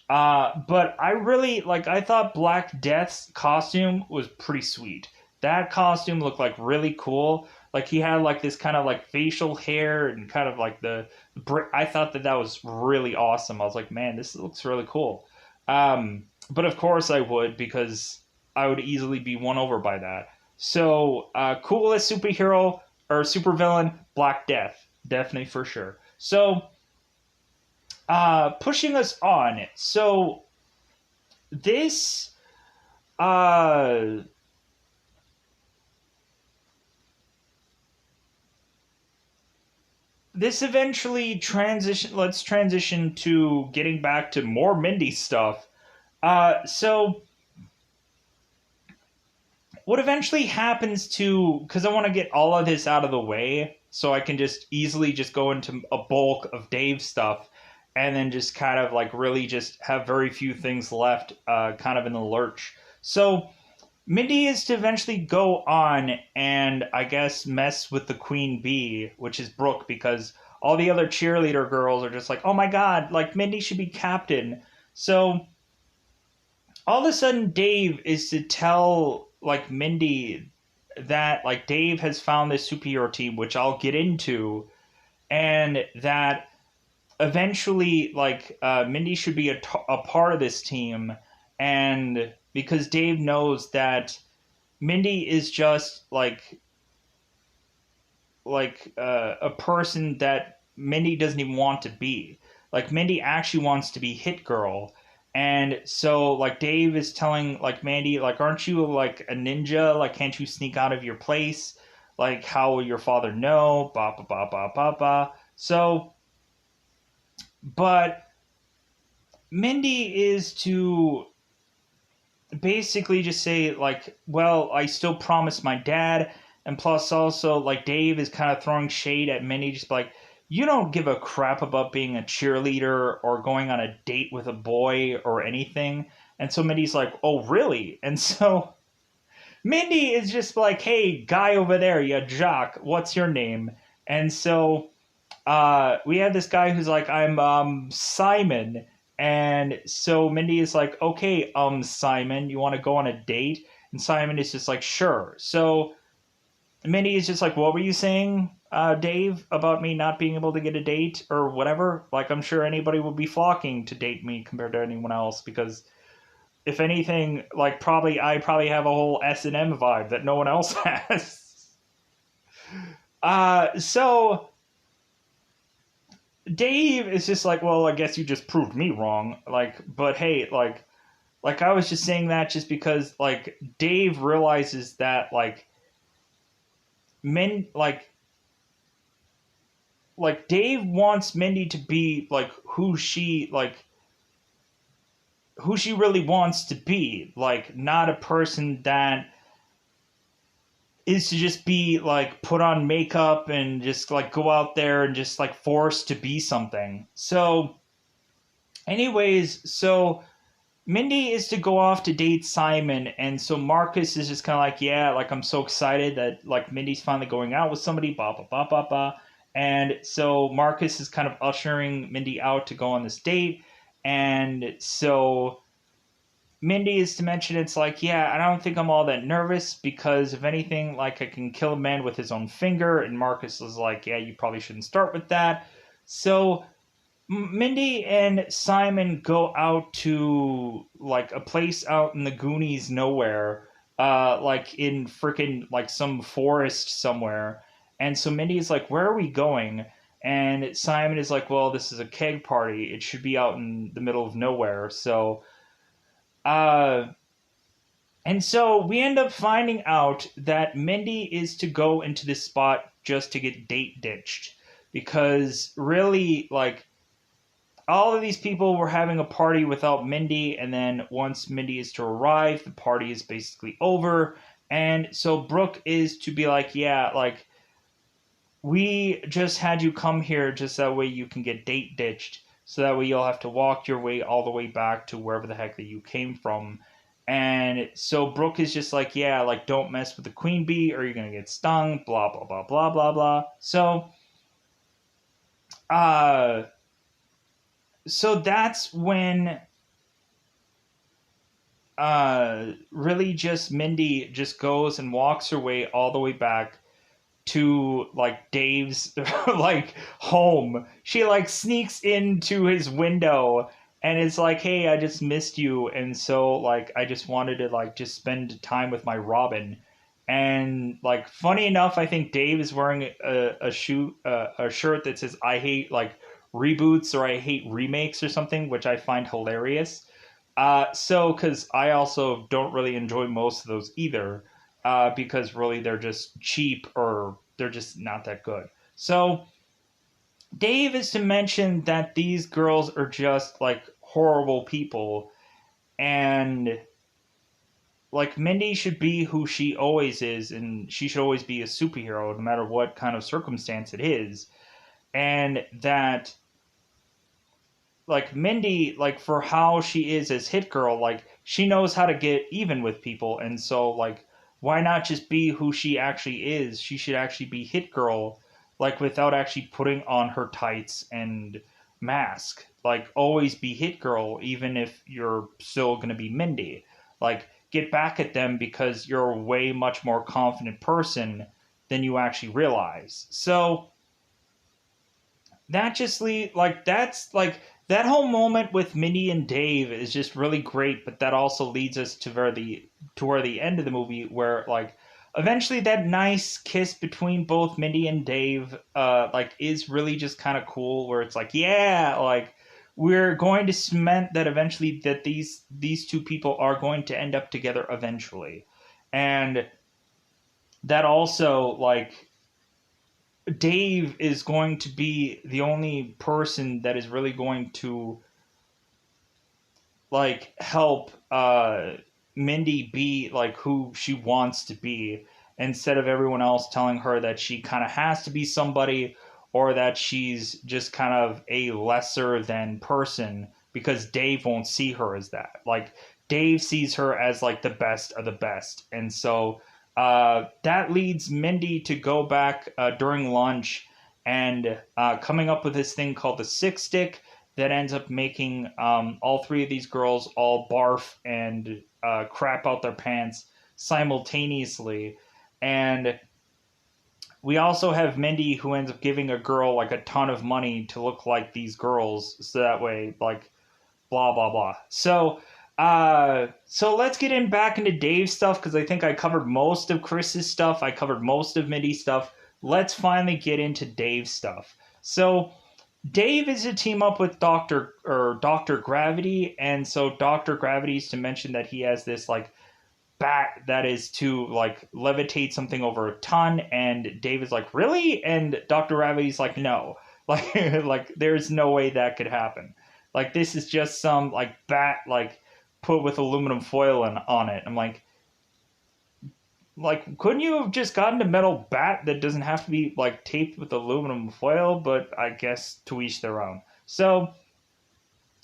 But I really like. I thought Black Death's costume was pretty sweet. That costume looked like really cool. Like he had like this kind of like facial hair and kind of like the. I thought that was really awesome. I was like, man, this looks really cool. But of course I would because I would easily be won over by that. So coolest superhero or supervillain, Black Death, definitely for sure. So pushing us on. So this uh this eventually transition let's transition to getting back to more Mindy stuff. So what eventually happens to because I want to get all of this out of the way so I can just easily just go into a bulk of Dave's stuff and then just kind of like really just have very few things left kind of in the lurch. So Mindy is to eventually go on and I guess mess with the queen bee, which is Brooke, because all the other cheerleader girls are just like, oh my god, like Mindy should be captain. So all of a sudden Dave is to tell like Mindy that like Dave has found this superhero team, which I'll get into, and that eventually like Mindy should be a part of this team, and because Dave knows that Mindy is just a person that Mindy doesn't even want to be. Like Mindy actually wants to be Hit Girl. And so like Dave is telling like Mandy, like, aren't you like a ninja? Like, can't you sneak out of your place? Like, how will your father know? Ba ba ba ba ba ba. So but Mindy is to basically just say like, well, I still promised my dad, and plus also like Dave is kind of throwing shade at Minnie, just like, you don't give a crap about being a cheerleader or going on a date with a boy or anything. And so Minnie's like, oh really? And so Mindy is just like, hey guy over there, you jock, what's your name? And so we have this guy who's like, I'm Simon. And so Mindy is like, okay, Simon, you want to go on a date? And Simon is just like, sure. So Mindy is just like, what were you saying, Dave, about me not being able to get a date or whatever? Like, I'm sure anybody would be flocking to date me compared to anyone else because if anything, like I probably have a whole S&M vibe that no one else has. So Dave is just like, well, I guess you just proved me wrong. Like, but hey, like I was just saying that just because like Dave realizes that men like Dave wants Mindy to be like who she really wants to be, like not a person that is to just be like put on makeup and just like go out there and just like forced to be something. So anyways, so Mindy is to go off to date Simon, and so Marcus is just kind of like, yeah, like I'm so excited that like Mindy's finally going out with somebody, blah blah blah blah blah. And so Marcus is kind of ushering Mindy out to go on this date, and so Mindy is to mention it's like, yeah, I don't think I'm all that nervous because if anything, like I can kill a man with his own finger, and Marcus is like, yeah, you probably shouldn't start with that. So Mindy and Simon go out to like a place out in the Goonies nowhere, like in freaking like some forest somewhere. And so Mindy's like, "Where are we going?" And Simon is like, well, this is a keg party. It should be out in the middle of nowhere. Uh, so we end up finding out that Mindy is to go into this spot just to get date ditched. Because really, like, all of these people were having a party without Mindy, and then once Mindy is to arrive, the party is basically over. And so Brooke is to be like, yeah, like, we just had you come here just that way you can get date ditched. So that way you'll have to walk your way all the way back to wherever the heck that you came from. And so Brooke is just like, yeah, like, don't mess with the queen bee or you're going to get stung, blah, blah, blah, blah, blah, blah. Uh, so that's when really just Mindy just goes and walks her way all the way back to like Dave's like home. She like sneaks into his window and is like, "Hey, I just missed you, and so like I just wanted to like just spend time with my Robin." And like funny enough, I think Dave is wearing a shirt that says "I hate like reboots" or "I hate remakes" or something, which I find hilarious. Because I also don't really enjoy most of those either, because really they're just cheap or they're just not that good. So Dave is to mention that these girls are just like horrible people, and like Mindy should be who she always is, and she should always be a superhero no matter what kind of circumstance it is, and that like Mindy, like for how she is as Hit Girl, like she knows how to get even with people, and so like why not just be who she actually is? She should actually be Hit Girl, like without actually putting on her tights and mask. Like always be Hit Girl, even if you're still gonna be Mindy. Like get back at them because you're a way much more confident person than you actually realize. So that just like that's like that whole moment with Minnie and Dave is just really great, but that also leads us to where the end of the movie where like eventually that nice kiss between both Mindy and Dave like is really just kind of cool where it's like yeah, like we're going to cement that eventually that these two people are going to end up together eventually. And that also like Dave is going to be the only person that is really going to like help Mindy be like who she wants to be instead of everyone else telling her that she kind of has to be somebody or that she's just kind of a lesser than person because Dave won't see her as that. Like Dave sees her as like the best of the best. And so that leads Mindy to go back during lunch and coming up with this thing called the six stick that ends up making all three of these girls all barf and crap out their pants simultaneously. And we also have Mindy who ends up giving a girl like a ton of money to look like these girls so that way like blah blah blah. So let's get in back into Dave's stuff because I think I covered most of Chris's stuff. I covered most of Mindy's stuff. Let's finally get into Dave's stuff. So Dave is to team up with Doctor Gravity, and so Doctor Gravity's to mention that he has this like bat that is to like levitate something over a ton, and Dave is like, really? And Doctor Gravity's like, no, like like there's no way that could happen. Like this is just some like bat like put with aluminum foil on it. I'm like, couldn't you have just gotten a metal bat that doesn't have to be like taped with aluminum foil? But I guess to each their own. So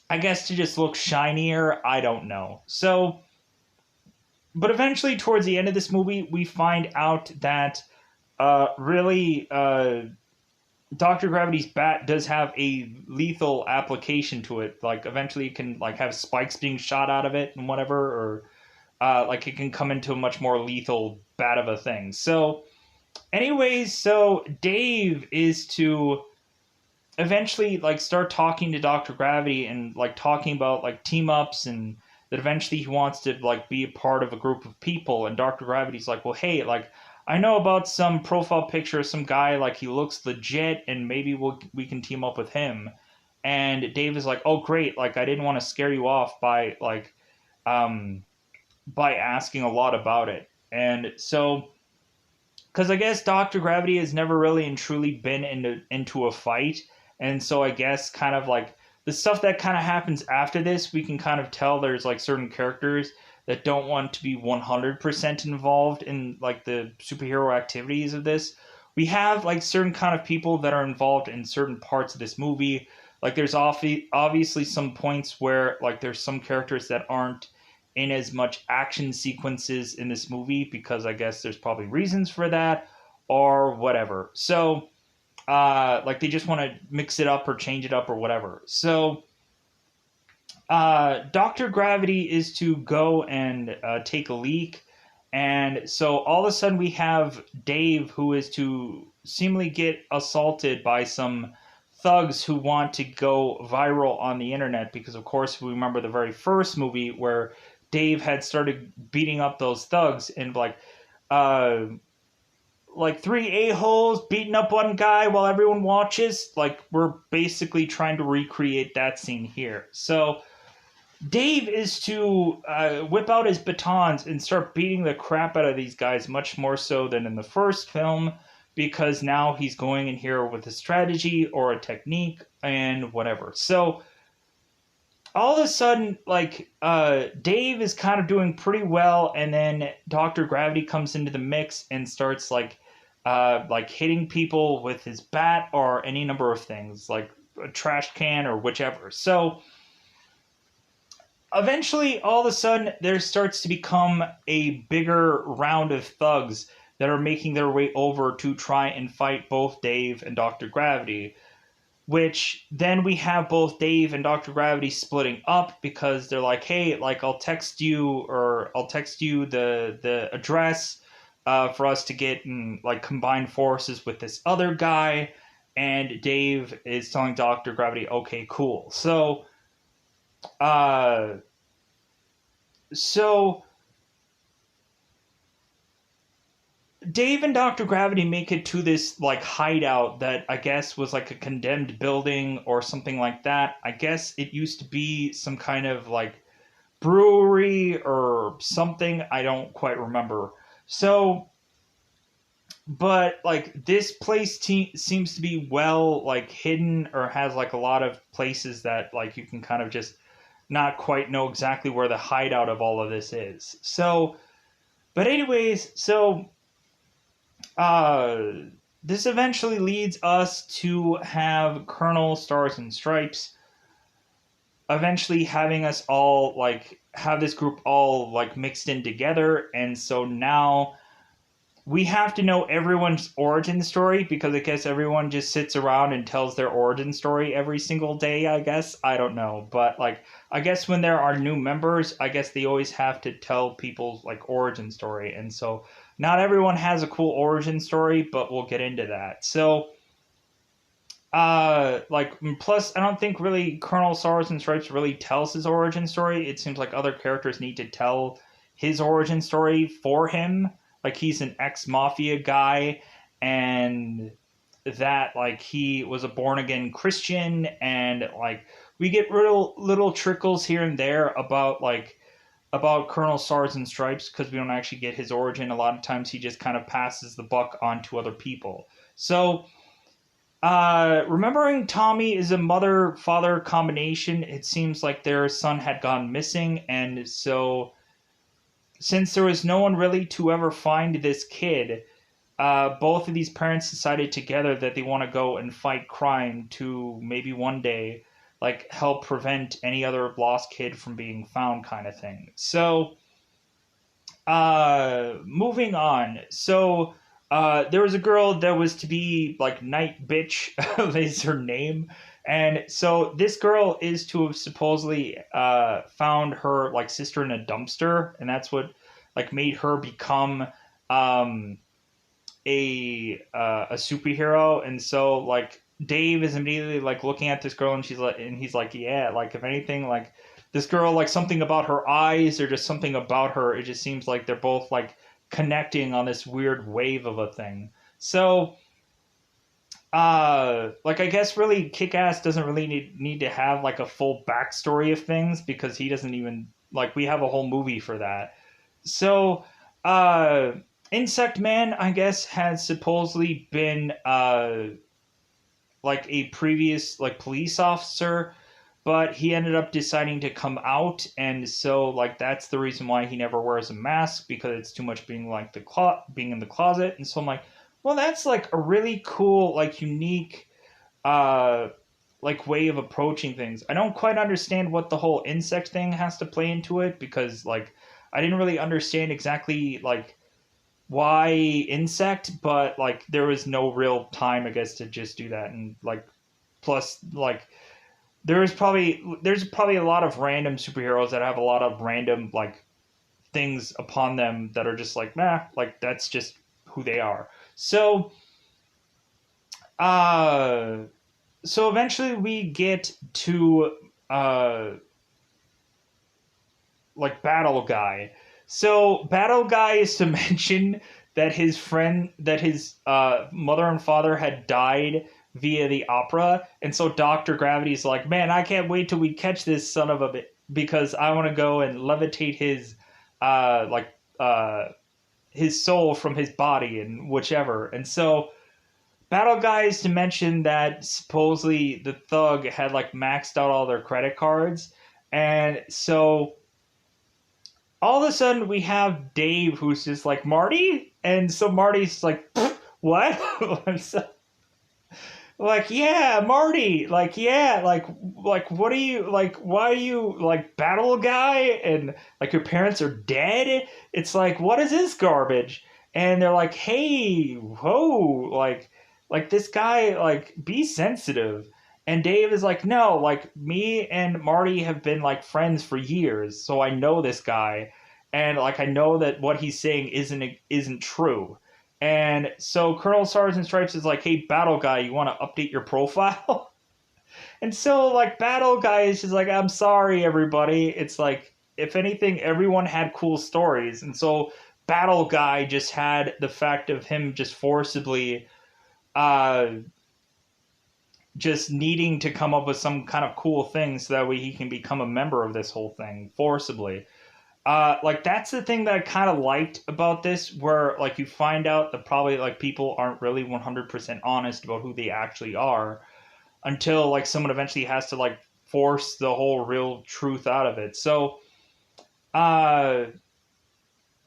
I guess to just look shinier, I don't know. So, but eventually towards the end of this movie, we find out that really Dr. Gravity's bat does have a lethal application to it. Like eventually it can like have spikes being shot out of it and whatever, or like it can come into a much more lethal bat of a thing. So, anyways, so Dave is to eventually like start talking to Dr. Gravity and like talking about like team ups and that eventually he wants to like be a part of a group of people and Dr. Gravity's like, well, hey, like I know about some profile picture of some guy, like he looks legit, and maybe we can team up with him. And Dave is like, oh great, like I didn't want to scare you off um by asking a lot about it. And so, because I guess Doctor Gravity has never really and truly been into a fight, and so I guess kind of like the stuff that kind of happens after this, we can kind of tell there's like certain characters that don't want to be 100% involved in like the superhero activities of this. We have like certain kind of people that are involved in certain parts of this movie. Like there's obviously some points where like there's some characters that aren't in as much action sequences in this movie because I guess there's probably reasons for that or whatever. So, like they just want to mix it up or change it up or whatever. So, Dr. Gravity is to go and take a leak. And so all of a sudden we have Dave who is to seemingly get assaulted by some thugs who want to go viral on the internet because of course we remember the very first movie where Dave had started beating up those thugs and uh like three a-holes beating up one guy while everyone watches. Like we're basically trying to recreate that scene here. So Dave is to whip out his batons and start beating the crap out of these guys much more so than in the first film because now he's going in here with a strategy or a technique and whatever. So all of a sudden, like Dave is kind of doing pretty well, and then Dr. Gravity comes into the mix and starts like hitting people with his bat or any number of things, like a trash can or whichever. So eventually, all of a sudden, there starts to become a bigger round of thugs that are making their way over to try and fight both Dave and Dr. Gravity. Which then we have both Dave and Dr. Gravity splitting up because they're like, hey, like I'll text you the address for us to get in like combined forces with this other guy. And Dave is telling Dr. Gravity, okay, cool. Uh, so Dave and Dr. Gravity make it to this like hideout that I guess was like a condemned building or something like that. I guess it used to be some kind of like brewery or something. I don't quite remember. So, but like this place seems to be well like hidden or has like a lot of places that like you can kind of just not quite know exactly where the hideout of all of this is. So, but anyways, so uh, this eventually leads us to have Colonel Stars and Stripes eventually having us all like have this group all like mixed in together, and so now we have to know everyone's origin story because I guess everyone just sits around and tells their origin story every single day, I guess. I don't know. But like I guess when there are new members, I guess they always have to tell people's like origin story. And so not everyone has a cool origin story, but we'll get into that. So like plus I don't think really Colonel Stars and Stripes really tells his origin story. It seems like other characters need to tell his origin story for him. Like he's an ex-mafia guy, and that like he was a born-again Christian, and like we get little trickles here and there about Colonel Stars and Stripes because we don't actually get his origin. A lot of times he just kind of passes the buck on to other people. So remembering Tommy is a mother-father combination, it seems like their son had gone missing, and so since there was no one really to ever find this kid, both of these parents decided together that they want to go and fight crime to maybe one day, like, help prevent any other lost kid from being found, kind of thing. So, moving on. So, there was a girl that was to be like Night Bitch, is her name. And so this girl is to have supposedly found her like sister in a dumpster, and that's what like made her become um, a superhero. And so like Dave is immediately like looking at this girl, and he's like, yeah, like if anything, like this girl, like something about her eyes or just something about her, it just seems like they're both like connecting on this weird wave of a thing. So like I guess really Kick-Ass doesn't really need to have like a full backstory of things because he doesn't even like we have a whole movie for that. So uh Insect Man, I guess, has supposedly been like a previous like police officer, but he ended up deciding to come out, and so like that's the reason why he never wears a mask because it's too much being like being in the closet. And so I'm like, well, that's like a really cool, like unique uh like way of approaching things. I don't quite understand what the whole insect thing has to play into it because like I didn't really understand exactly like why insect, but like there was no real time I guess to just do that. And like plus like there's probably a lot of random superheroes that have a lot of random like things upon them that are just like nah, like that's just who they are. So uh so eventually we get to uh like Battle Guy. So Battle Guy is to mention that his mother and father had died via the opera, and so Doctor Gravity's like, man, I can't wait till we catch this son of a bit because I want to go and levitate uh like uh his soul from his body and whichever. And so Battle Guy is to mention that supposedly the thug had like maxed out all their credit cards, and so all of a sudden we have Dave who's just like Marty, and so Marty's like, what? So, like, yeah, Marty, like, yeah, like, what are you like? Why are you like Battle Guy? And like your parents are dead. It's like, what is this garbage? And they're like, hey, whoa, like this guy, like, be sensitive. And Dave is like, no, like me and Marty have been like friends for years, so I know this guy, and like I know that what he's saying isn't true. And so Colonel Sergeant Stripes is like, hey, Battle Guy, you want to update your profile? And so like Battle Guy is just like, I'm sorry, everybody. It's like if anything, everyone had cool stories, and so Battle Guy just had the fact of him just forcibly uh just needing to come up with some kind of cool thing so that way he can become a member of this whole thing forcibly. Like that's the thing that I kind of liked about this, where like you find out that probably like people aren't really 100% honest about who they actually are until like someone eventually has to like force the whole real truth out of it. Uh,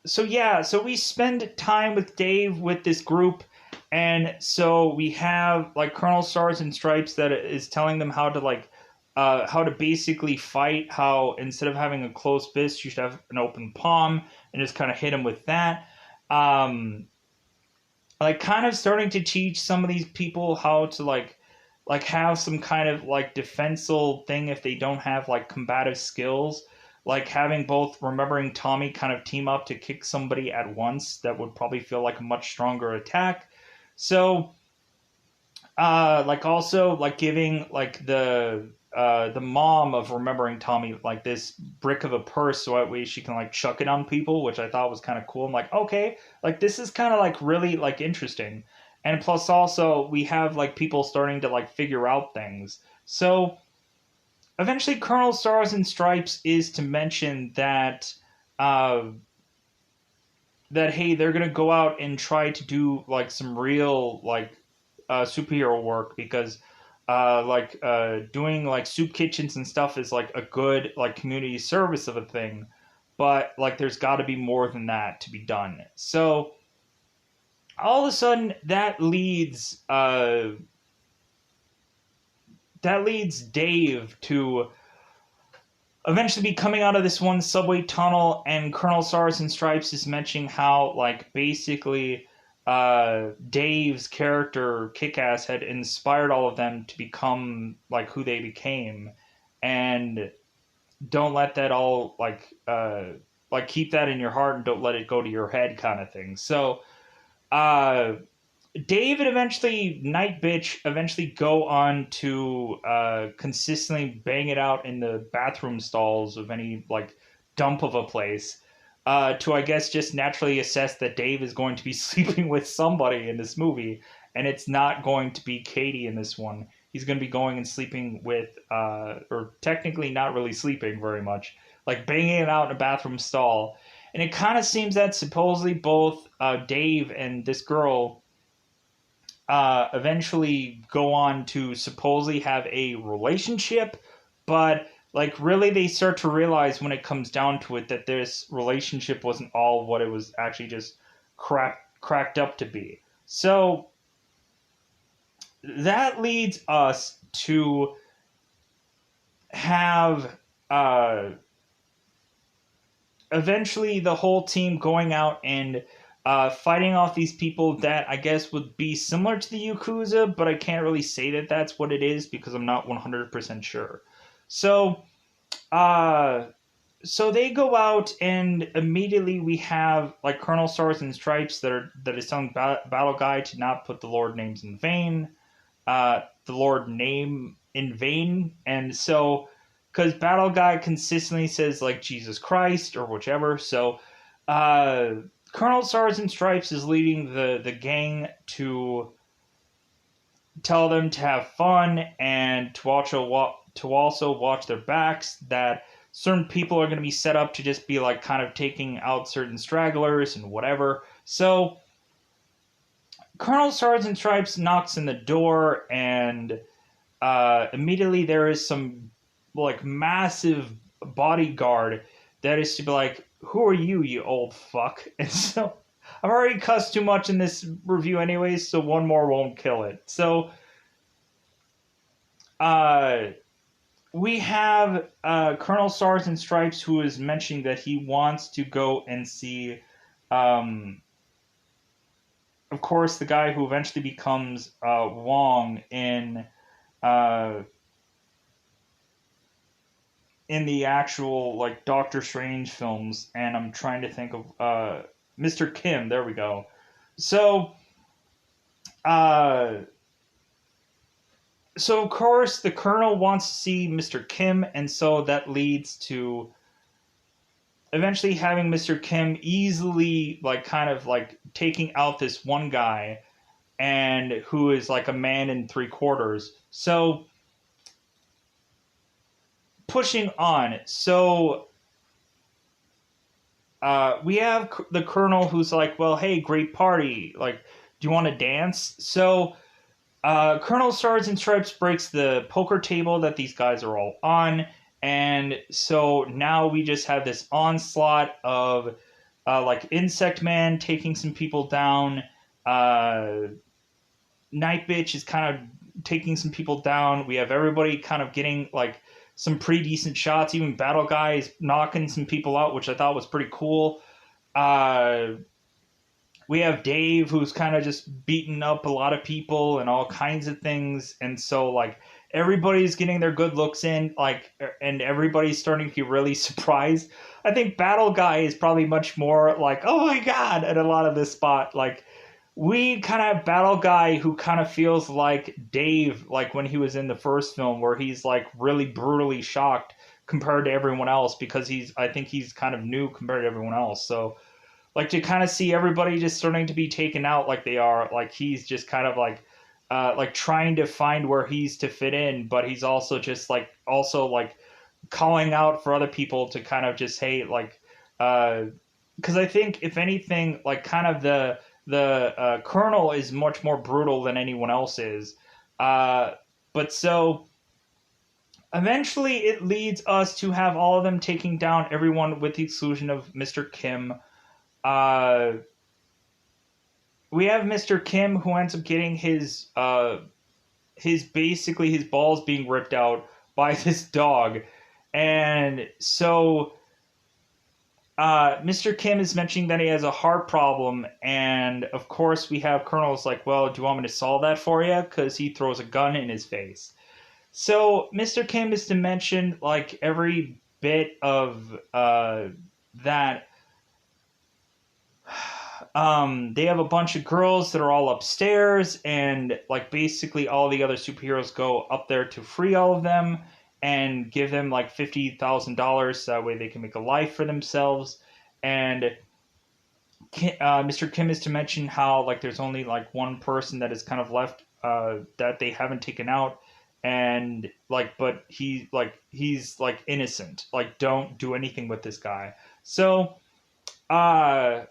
so yeah, so we spend time with Dave with this group, and so we have like Colonel Stars and Stripes that is telling them how to basically fight. How instead of having a closed fist, you should have an open palm, and just kind of hit them with that. Um, like kind of starting to teach some of these people how to like have some kind of like defensal thing if they don't have like combative skills, like having both remembering Tommy kind of team up to kick somebody at once that would probably feel like a much stronger attack. So like also like giving like the mom of remembering Tommy like this brick of a purse so that way she can like chuck it on people, which I thought was kind of cool. I'm like, okay, like this is kind of like really like interesting. And plus also we have like people starting to like figure out things. So eventually Colonel Stars and Stripes is to mention that uh that hey, they're gonna go out and try to do like some real like superhero work because doing like soup kitchens and stuff is like a good like community service of a thing, but like there's got to be more than that to be done. So all of a sudden that leads Dave to eventually be coming out of this one subway tunnel, and Colonel Stars and Stripes is mentioning how like basically Dave's character Kick-Ass had inspired all of them to become like who they became, and don't let that all like keep that in your heart and don't let it go to your head kind of thing. So uh Dave and eventually Night Bitch eventually go on to consistently bang it out in the bathroom stalls of any like dump of a place. to, I guess, just naturally assess that Dave is going to be sleeping with somebody in this movie, and it's not going to be Katie in this one. He's going to be going and sleeping with, or technically not really sleeping very much, like banging it out in a bathroom stall. And it kind of seems that supposedly both Dave and this girl eventually go on to supposedly have a relationship, but like really they start to realize when it comes down to it that this relationship wasn't all what it was actually just cracked up to be. So that leads us to have eventually the whole team going out and fighting off these people that I guess would be similar to the Yakuza, but I can't really say that that's what it is because I'm not 100% sure. So, so they go out and immediately we have like Colonel Stars and Stripes that is telling Battle Guy to not put the Lord names in vain, the Lord name in vain, and so because Battle Guy consistently says like Jesus Christ or whichever, so Colonel Stars and Stripes is leading the gang to tell them to have fun and to also watch their backs, that certain people are going to be set up to just be like kind of taking out certain stragglers and whatever. So Colonel Stars and Stripes knocks in the door, and immediately there is some like massive bodyguard that is to be like, who are you, you old fuck? And so I've already cussed too much in this review anyways, so one more won't kill it. So we have Colonel Stars and Stripes, who is mentioning that he wants to go and see, of course, the guy who eventually becomes Wong in the actual like Doctor Strange films, and I'm trying to think of Mr. Kim. There we go. So, so of course the Colonel wants to see Mr. Kim, and so that leads to eventually having Mr. Kim easily like kind of like taking out this one guy, and who is like a man in 3/4. So pushing on. So we have the Colonel who's like, well, hey, great party. Like, do you want to dance? So Colonel Stars and Stripes breaks the poker table that these guys are all on. And so now we just have this onslaught of like Insect Man taking some people down. Night Bitch is kind of taking some people down. We have everybody kind of getting like some pretty decent shots. Even Battle Guy is knocking some people out, which I thought was pretty cool. We have Dave, who's kind of just beating up a lot of people and all kinds of things. And so, like, everybody's getting their good looks in, like, and everybody's starting to be really surprised. I think Battle Guy is probably much more like, oh my God, at a lot of this spot. Like, we kind of have Battle Guy who kind of feels like Dave, like when he was in the first film, where he's like really brutally shocked compared to everyone else, because I think he's kind of new compared to everyone else. So like to kind of see everybody just starting to be taken out like they are, like he's just kind of like trying to find where he's to fit in, but he's also just like calling out for other people to kind of just, hey, like, because I think if anything, like kind of the Colonel is much more brutal than anyone else is. But so eventually it leads us to have all of them taking down everyone with the exclusion of Mr. Kim. We have Mr. Kim, who ends up getting his basically his balls being ripped out by this dog. And so Mr. Kim is mentioning that he has a heart problem, and of course we have Colonel's like, well, do you want me to solve that for you? Because he throws a gun in his face. So Mr. Kim is to mention like every bit of that. They have a bunch of girls that are all upstairs, and like basically all the other superheroes go up there to free all of them and give them like $50,000 so that way they can make a life for themselves. and Mr. Kim is to mention how like there's only like one person that is kind of left that they haven't taken out, and like but he's like innocent, like don't do anything with this guy. So uh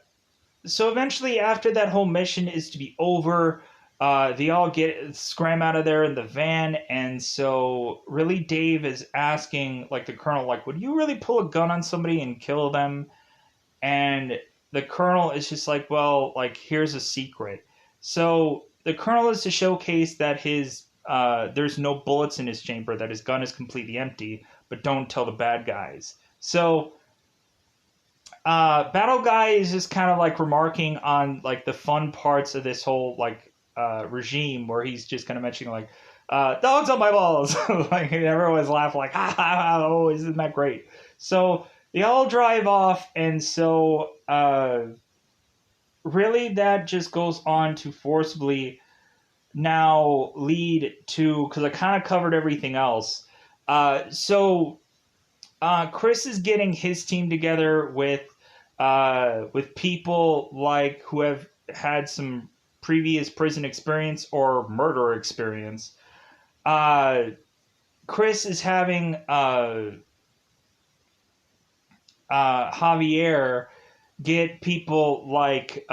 so eventually after that whole mission is to be over, they all get scram out of there in the van, and so really Dave is asking like the colonel like, would you really pull a gun on somebody and kill them? And the colonel is just like, well, like here's a secret. So the colonel is to showcase that his there's no bullets in his chamber, that his gun is completely empty, but don't tell the bad guys. So Battle Guy is just kind of like remarking on like the fun parts of this whole like regime, where he's just kind of mentioning like dogs on my balls. Like everyone's laughing like ha ha ha, oh, isn't that great? So they all drive off, and so really that just goes on to forcibly now lead to, because I kind of covered everything else. Chris is getting his team together with people like who have had some previous prison experience or murder experience. Uh, Chris is having Javier get people like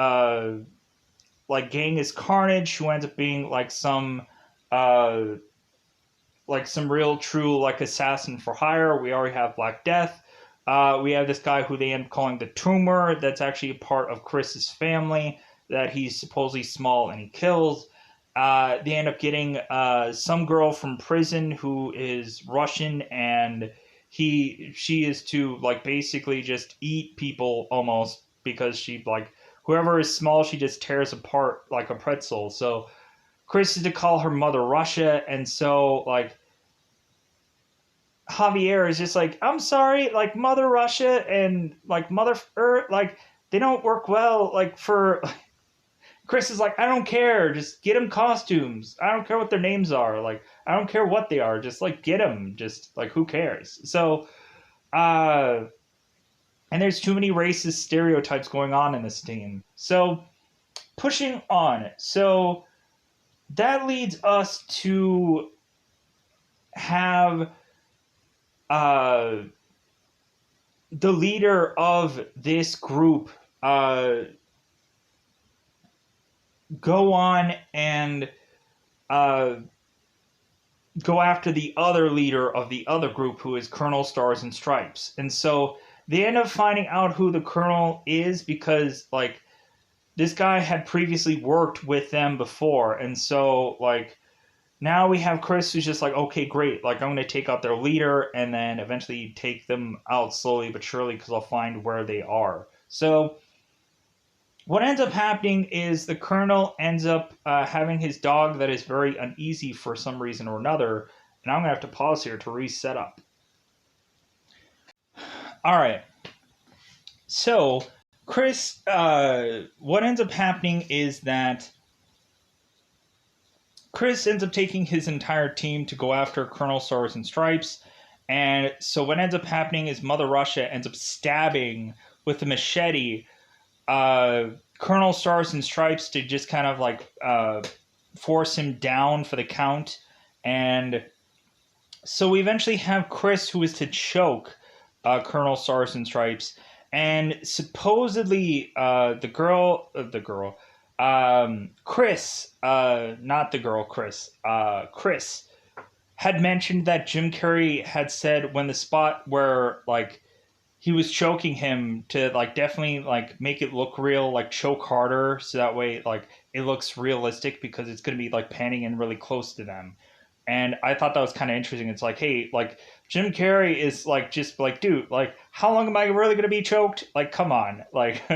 Genghis Carnage, who ends up being uh, like some real true like assassin for hire. We already have Black Death. We have this guy who they end up calling the Tumor. That's actually a part of Chris's family that he's supposedly small and he kills. They end up getting some girl from prison who is Russian, and she is to like basically just eat people almost, because she like whoever is small she just tears apart like a pretzel. So Chris is to call her Mother Russia, and so like Javier is just like, I'm sorry, like Mother Russia and like Mother Earth, like they don't work well. Like for Chris is like, I don't care, just get them costumes. I don't care what their names are. Like I don't care what they are, just like get them. Just like who cares? So, uh, and there's too many racist stereotypes going on in this team. So pushing on. So that leads us to have uh, the leader of this group go on and uh, go after the other leader of the other group, who is Colonel Stars and Stripes. And so they end up finding out who the Colonel is, because like this guy had previously worked with them before. And so like now we have Chris, who's just like, okay, great. Like, I'm going to take out their leader and then eventually take them out slowly but surely, because I'll find where they are. So, what ends up happening is the colonel ends up having his dog that is very uneasy for some reason or another. And I'm going to have to pause here to reset up. All right. So, Chris, what ends up happening is that Chris ends up taking his entire team to go after Colonel Stars and Stripes. And so what ends up happening is Mother Russia ends up stabbing with a machete Colonel Stars and Stripes to just kind of like force him down for the count. And so we eventually have Chris, who is to choke Colonel Stars and Stripes. And supposedly Chris, not the girl, Chris had mentioned that Jim Carrey had said when the spot where like he was choking him to like definitely like make it look real, like choke harder, so that way like it looks realistic, because it's going to be like panning in really close to them. And I thought that was kind of interesting. It's like, hey, like Jim Carrey is like just like, dude, like how long am I really gonna be choked? Like, come on, like,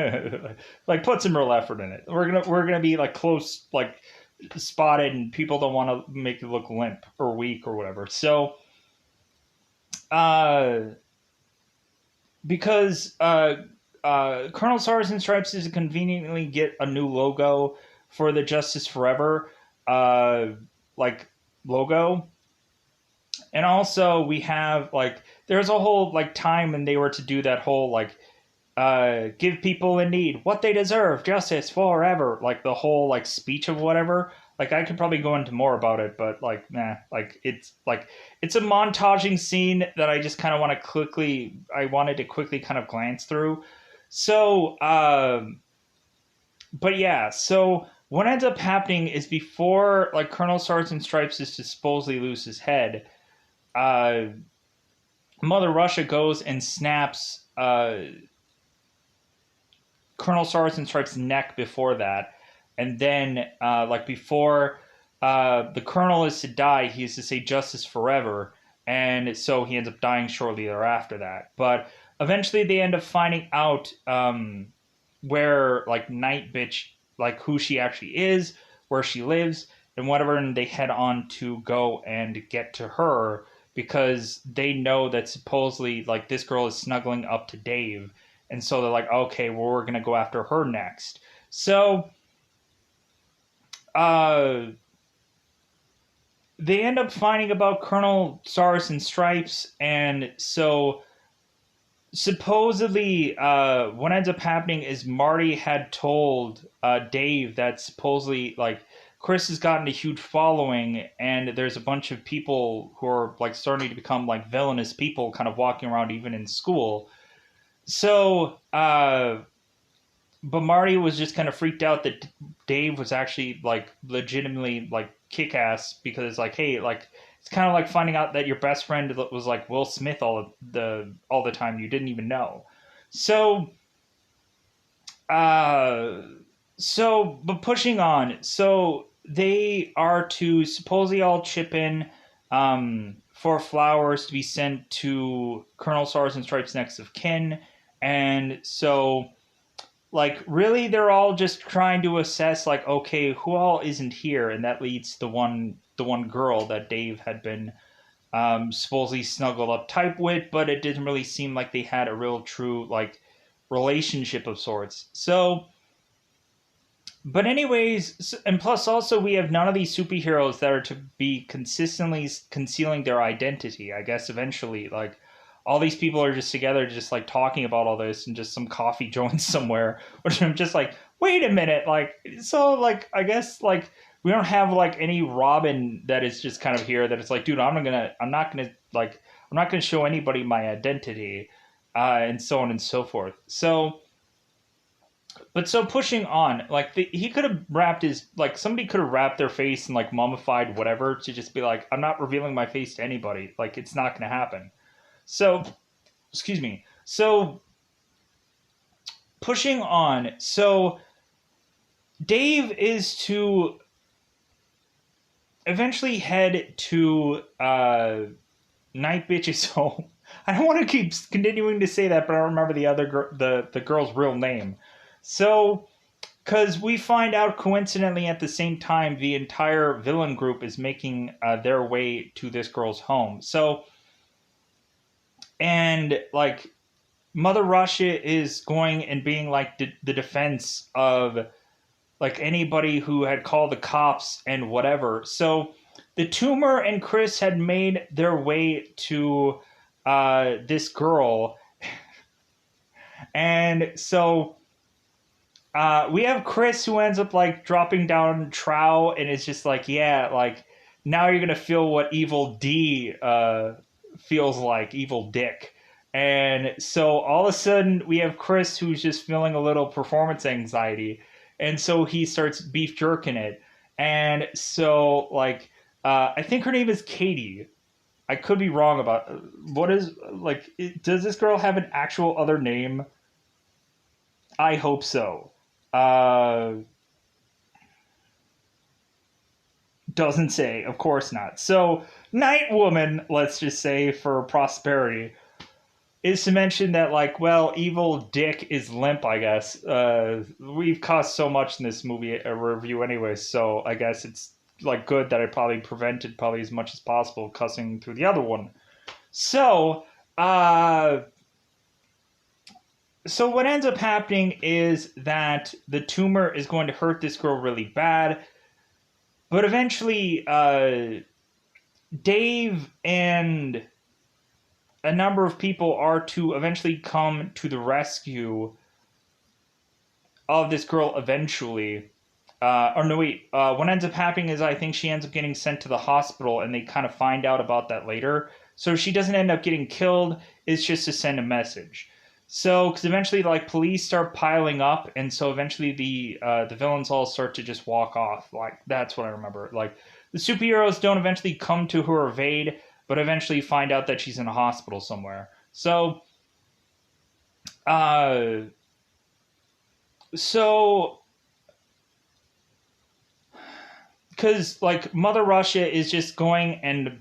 like put some real effort in it. We're gonna be like close, like spotted, and people don't want to make it look limp or weak or whatever. So, because Colonel Stars and Stripes is to conveniently get a new logo for the Justice Forever, like logo. And also we have like there's a whole like time when they were to do that whole like give people in need what they deserve, justice forever. Like the whole like speech of whatever. Like I could probably go into more about it, but like nah, like it's a montaging scene that I just kind of want to quickly. I wanted to quickly kind of glance through. So, but yeah, so what ends up happening is before like Colonel Sergeant Stripes is to supposedly lose his head, uh, Mother Russia goes and snaps Colonel Sergeant Stripe's neck before that, and then like before the Colonel is to die, he is to say justice forever, and so he ends up dying shortly thereafter that. But eventually, they end up finding out where like Night Bitch, like who she actually is, where she lives, and whatever, and they head on to go and get to her because they know that supposedly like this girl is snuggling up to Dave, and so they're like, okay, well, we're gonna go after her next. So uh they end up finding about Colonel Stars and Stripes, and so supposedly what ends up happening is Marty had told Dave that supposedly like Chris has gotten a huge following, and there's a bunch of people who are like starting to become like villainous people kind of walking around even in school. So but Marty was just kind of freaked out that Dave was actually like legitimately like kick ass, because it's like, hey, like it's kind of like finding out that your best friend was like Will Smith all the time, you didn't even know. So uh but pushing on, so they are to supposedly all chip in for flowers to be sent to Colonel Stars and Stripes next of kin, and so like really they're all just trying to assess like, okay, who all isn't here, and that leads to the one girl that Dave had been supposedly snuggled up tight with, but it didn't really seem like they had a real true like relationship of sorts. So but anyways, and plus also we have none of these superheroes that are to be consistently concealing their identity. I guess eventually, like all these people are just together, just like talking about all this, and just some coffee joint somewhere. Which I'm just like, wait a minute, like so, like I guess like we don't have like any Robin that is just kind of here that it's like, dude, I'm not gonna show anybody my identity, and so on and so forth. So but so pushing on, like he could have wrapped his like somebody could have wrapped their face in like mummified whatever to just be like, I'm not revealing my face to anybody. Like it's not going to happen. So, excuse me. So pushing on. So Dave is to eventually head to Night Bitch's home. I don't want to keep continuing to say that, but I don't remember the other the girl's real name. So, because we find out coincidentally at the same time, the entire villain group is making their way to this girl's home. So, and like Mother Russia is going and being like the defense of like anybody who had called the cops and whatever. So, the tumor and Chris had made their way to this girl, and so we have Chris who ends up like dropping down Trow, and it's just like, yeah, like now you're gonna feel what Evil D feels like, Evil Dick. And so all of a sudden we have Chris who's just feeling a little performance anxiety, and so he starts beef jerking it. And so like I think her name is Katie. I could be wrong about what is like. Does this girl have an actual other name? I hope so. Uh, doesn't say, of course not. So, Night Woman, let's just say for prosperity, is to mention that, like, well, Evil Dick is limp, I guess. We've cussed so much in this movie review anyway, so I guess it's, like, good that I probably prevented probably as much as possible cussing through the other one. So, so what ends up happening is that the tumor is going to hurt this girl really bad, but eventually Dave and a number of people are to eventually come to the rescue of this girl eventually. Or no, wait. What ends up happening is I think she ends up getting sent to the hospital, and they kind of find out about that later. So she doesn't end up getting killed. It's just to send a message. So, because eventually, like, police start piling up, and so eventually the villains all start to just walk off. Like, that's what I remember. Like, the superheroes don't eventually come to her evade, but eventually find out that she's in a hospital somewhere. So, uh, so because like Mother Russia is just going and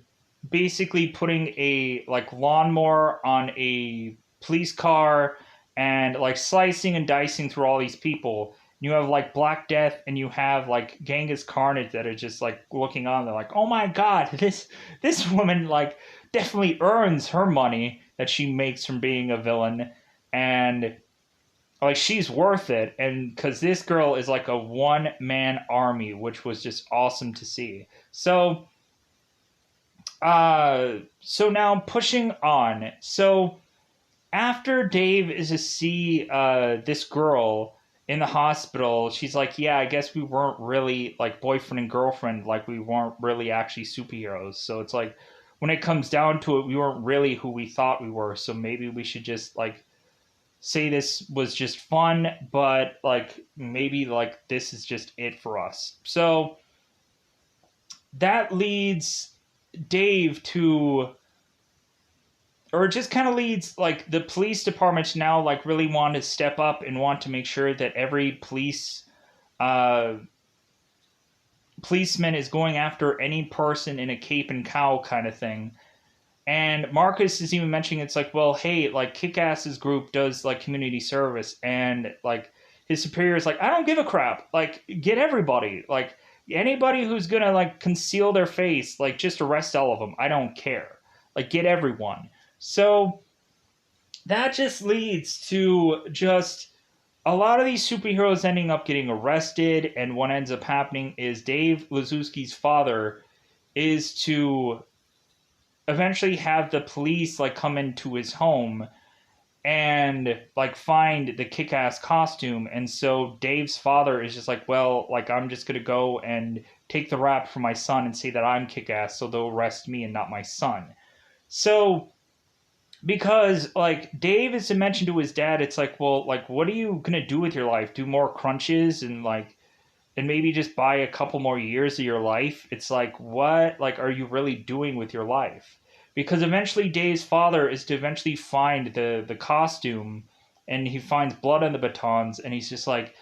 basically putting a like lawnmower on a police car and like slicing and dicing through all these people. You have like Black Death and you have like Genghis Carnage that are just like looking on. They're like, oh my god, this woman like definitely earns her money that she makes from being a villain, and like she's worth it. And because this girl is like a one-man army, which was just awesome to see. So now pushing on. So after Dave is to see this girl in the hospital, she's like, yeah, I guess we weren't really like boyfriend and girlfriend, like we weren't really actually superheroes. So it's like when it comes down to it, we weren't really who we thought we were. So maybe we should just like say this was just fun, but like maybe like this is just it for us. So that leads Dave to, or it just kind of leads like the police department to now like really want to step up and want to make sure that every uh, policeman is going after any person in a cape and cowl kind of thing. And Marcus is even mentioning it's like, well, hey, like Kick-Ass's group does like community service, and like his superior is like, I don't give a crap. Like, get everybody. Like anybody who's gonna like conceal their face, like just arrest all of them. I don't care. Like get everyone. So that just leads to just a lot of these superheroes ending up getting arrested, and what ends up happening is Dave Lazuski's father is to eventually have the police like come into his home and like find the kick-ass costume. And so Dave's father is just like, well, like I'm just gonna go and take the rap for my son and say that I'm kick-ass, so they'll arrest me and not my son. So because like Dave is to mention to his dad, it's like, well, like what are you gonna do with your life? Do more crunches and like and maybe just buy a couple more years of your life? It's like, what like are you really doing with your life? Because eventually Dave's father is to eventually find the costume, and he finds blood on the batons, and he's just like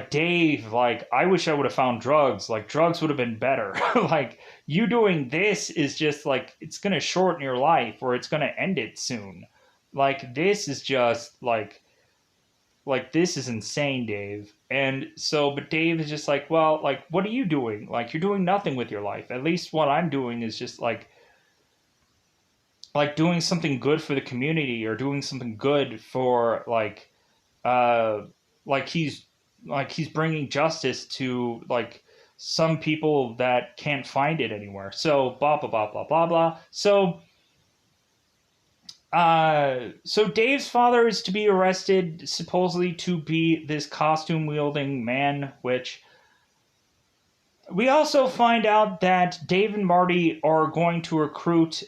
Dave, like I wish I would have found drugs. Like drugs would have been better. Like you doing this is just like it's gonna shorten your life or it's gonna end it soon. Like this is just like this is insane, Dave. And so but Dave is just like, well, like what are you doing? Like you're doing nothing with your life. At least what I'm doing is just like doing something good for the community or doing something good for uh like he's bringing justice to like some people that can't find it anywhere. So blah blah blah blah blah blah. So Dave's father is to be arrested, supposedly to be this costume wielding man, which we also find out that Dave and Marty are going to recruit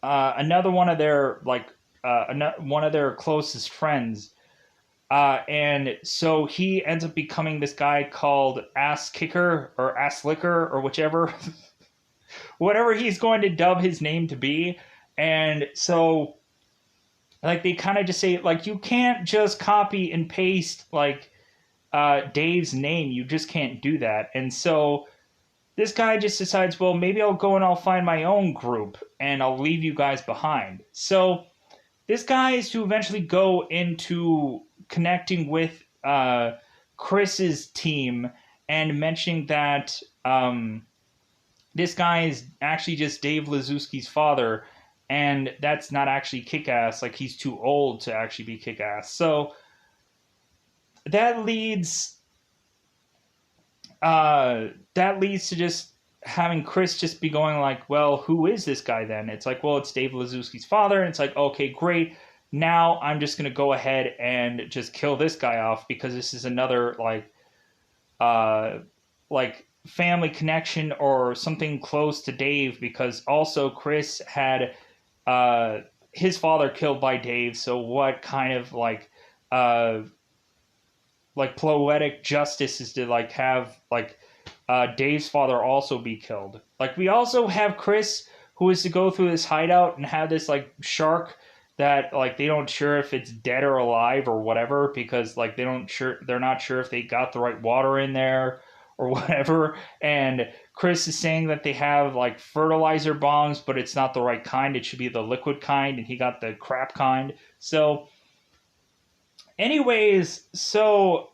another one of their one of their closest friends. And so he ends up becoming this guy called Ass Kicker or Ass Licker or whichever, whatever he's going to dub his name to be. And so, like, they kind of just say, like, you can't just copy and paste, like, Dave's name. You just can't do that. And so this guy just decides, well, maybe I'll go and I'll find my own group and I'll leave you guys behind. So this guy is to eventually go into connecting with Chris's team and mentioning that this guy is actually just Dave Lazuski's father, and that's not actually Kick-Ass. Like he's too old to actually be Kick-Ass. So that leads to just having Chris just be going like, well, who is this guy then? It's like, well, it's Dave Lazowski's father. And it's like, okay, great. Now I'm just going to go ahead and just kill this guy off because this is another uh, like family connection or something close to Dave, because also Chris had uh, his father killed by Dave. So what kind of uh, like poetic justice is to like have like Dave's father also be killed. Like we also have Chris who is to go through this hideout and have this like shark that like they don't sure if it's dead or alive or whatever, because like they're not sure if they got the right water in there or whatever. And Chris is saying that they have like fertilizer bombs, but it's not the right kind. It should be the liquid kind, and he got the crap kind. So anyways, so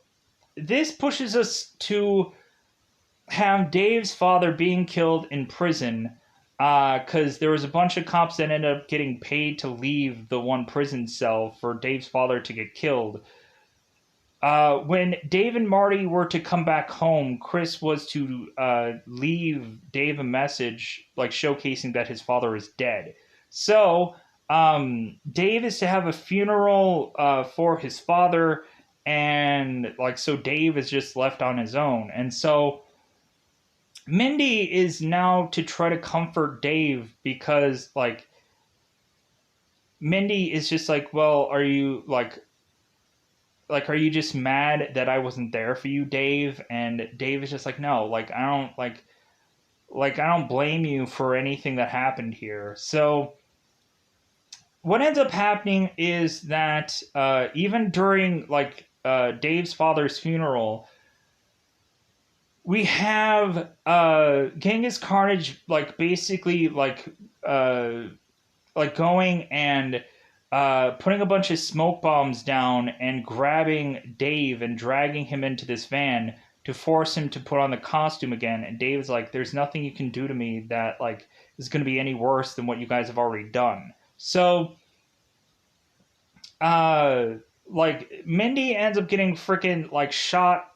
this pushes us to have Dave's father being killed in prison, because there was a bunch of cops that ended up getting paid to leave the one prison cell for Dave's father to get killed. When Dave and Marty were to come back home, Chris was to leave Dave a message, like showcasing that his father is dead. So Dave is to have a funeral for his father, and like so Dave is just left on his own. And so Mindy is now to try to comfort Dave, because like Mindy is just like, well, are you are you just mad that I wasn't there for you, Dave? And Dave is just like, no, like I don't blame you for anything that happened here. So what ends up happening is that even during Dave's father's funeral, we have Genghis Carnage basically going and putting a bunch of smoke bombs down and grabbing Dave and dragging him into this van to force him to put on the costume again. And Dave's like, there's nothing you can do to me that is going to be any worse than what you guys have already done. So Mindy ends up getting freaking shot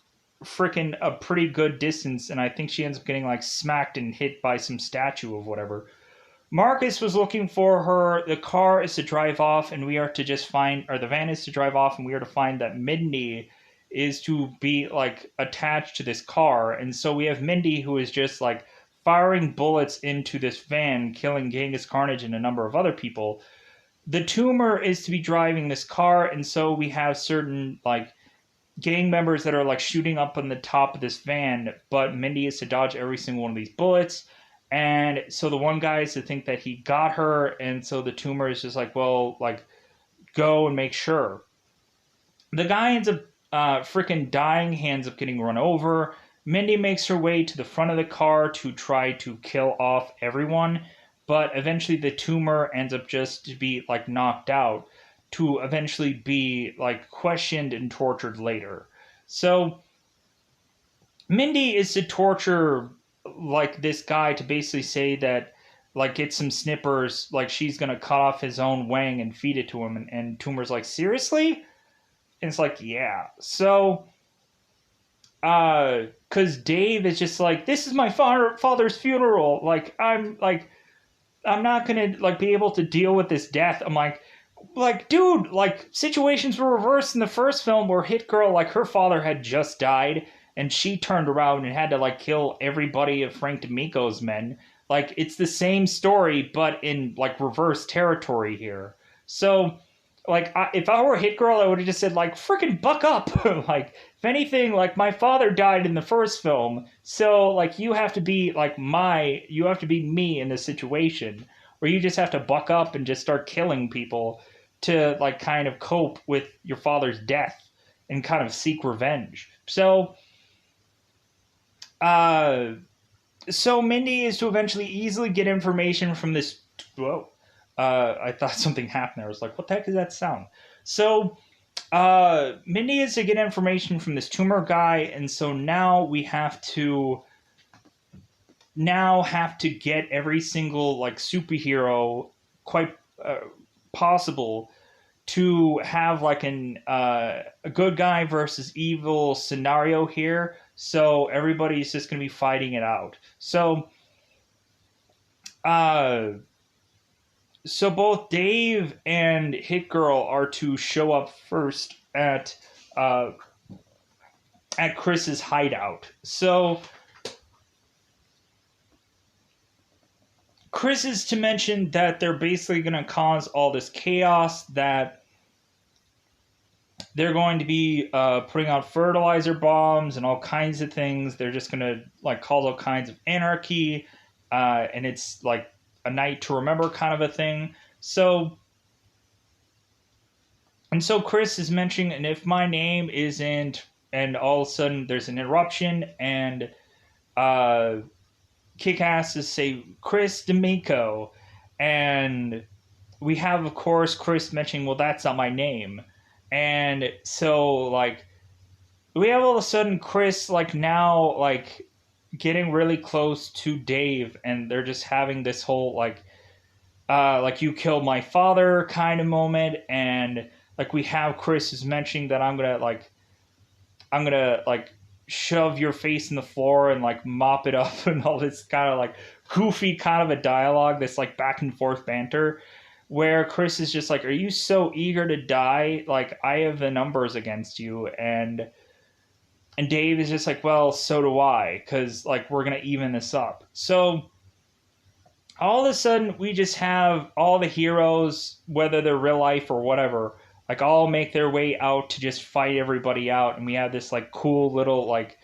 freaking a pretty good distance, and I think she ends up getting smacked and hit by some statue of whatever. Marcus was looking for her. The car is to drive off, and we are to just find, or the van is to drive off, and we are to find that Mindy is to be attached to this car. And so we have Mindy, who is just firing bullets into this van, killing Genghis Carnage and a number of other people. The tumor is to be driving this car, and so we have certain gang members that are shooting up on the top of this van, but Mindy is to dodge every single one of these bullets. And so the one guy is to think that he got her, and so the tumor is just go and make sure. The guy ends up freaking dying. He ends up getting run over. Mindy makes her way to the front of the car to try to kill off everyone, but eventually the tumor ends up just to be knocked out, to eventually be questioned and tortured later. So Mindy is to torture this guy to basically say that get some snippers, she's gonna cut off his own wing and feed it to him, and Tumor's seriously? And it's yeah. So because Dave is just this is my father's funeral, I'm not gonna be able to deal with this death. I'm dude, situations were reversed in the first film where Hit Girl, her father had just died and she turned around and had to kill everybody of Frank D'Amico's men. It's the same story, but in reverse territory here. So if I were Hit Girl, I would have just said freaking buck up. If anything, my father died in the first film, so you have to be you have to be me in this situation, or you just have to buck up and just start killing people to kind of cope with your father's death and kind of seek revenge. So so Mindy is to eventually easily get information from this. Whoa. I thought something happened there. I was like, what the heck is that sound? So Mindy is to get information from this tumor guy, and so now we have to get every single superhero quite possible to have a good guy versus evil scenario here. So everybody's just going to be fighting it out. So uh, so both Dave and Hit Girl are to show up first uh, at Chris's hideout. So Chris is to mention that they're basically going to cause all this chaos, that they're going to be putting out fertilizer bombs and all kinds of things. They're just going to like cause all kinds of anarchy, and it's like a night to remember kind of a thing. So Chris is mentioning, and if my name isn't, and all of a sudden there's an interruption, and uh, Kick-Ass is say Chris D'Amico, and we have, of course, Chris mentioning, well, that's not my name. And so, like, we have all of a sudden Chris, like, now, like, getting really close to Dave, and they're just having this whole, like, you killed my father kind of moment. And, like, we have Chris is mentioning that I'm gonna, like, shove your face in the floor and, like, mop it up and all this kind of, like, goofy kind of a dialogue, this, like, back and forth banter, where Chris is just like, are you so eager to die? Like, I have the numbers against you. And Dave is just like, well, so do I, because, like, we're going to even this up. So all of a sudden, we just have all the heroes, whether they're real life or whatever, like, all make their way out to just fight everybody out. And we have this, like, cool little, like,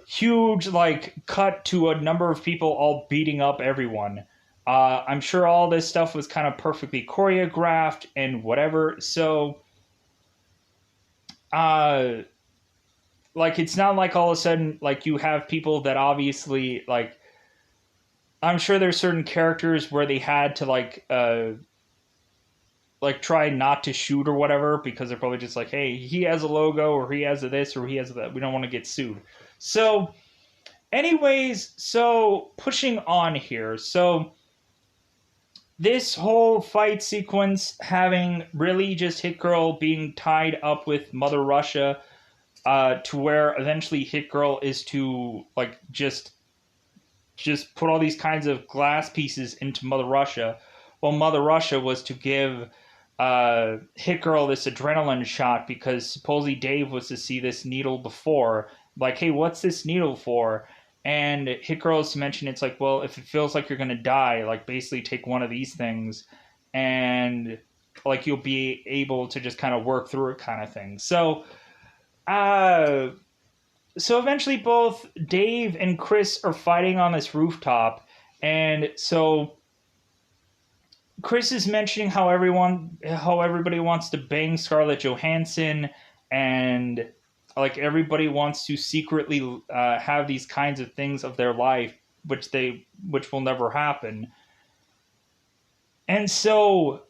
huge, like, cut to a number of people all beating up everyone. I'm sure all this stuff was kind of perfectly choreographed and whatever. So, uh, like, it's not like all of a sudden, like, you have people that obviously, like, I'm sure there's certain characters where they had to, like try not to shoot or whatever, because they're probably just like, hey, he has a logo, or he has a this, or he has that. We don't want to get sued. So, anyways, so pushing on here. So, this whole fight sequence having really just Hit Girl being tied up with Mother Russia, to where eventually Hit Girl is to, like, just put all these kinds of glass pieces into Mother Russia, while Mother Russia was to give Hit Girl this adrenaline shot, because supposedly Dave was to see this needle before. Like, hey, what's this needle for? And Hit Girl is to mention, it's like, well, if it feels like you're going to die, like, basically take one of these things, and, like, you'll be able to just kind of work through it kind of thing. Uh, so eventually both Dave and Chris are fighting on this rooftop. And so Chris is mentioning how everybody wants to bang Scarlett Johansson, and, like, everybody wants to secretly have these kinds of things of their life, which will never happen. And so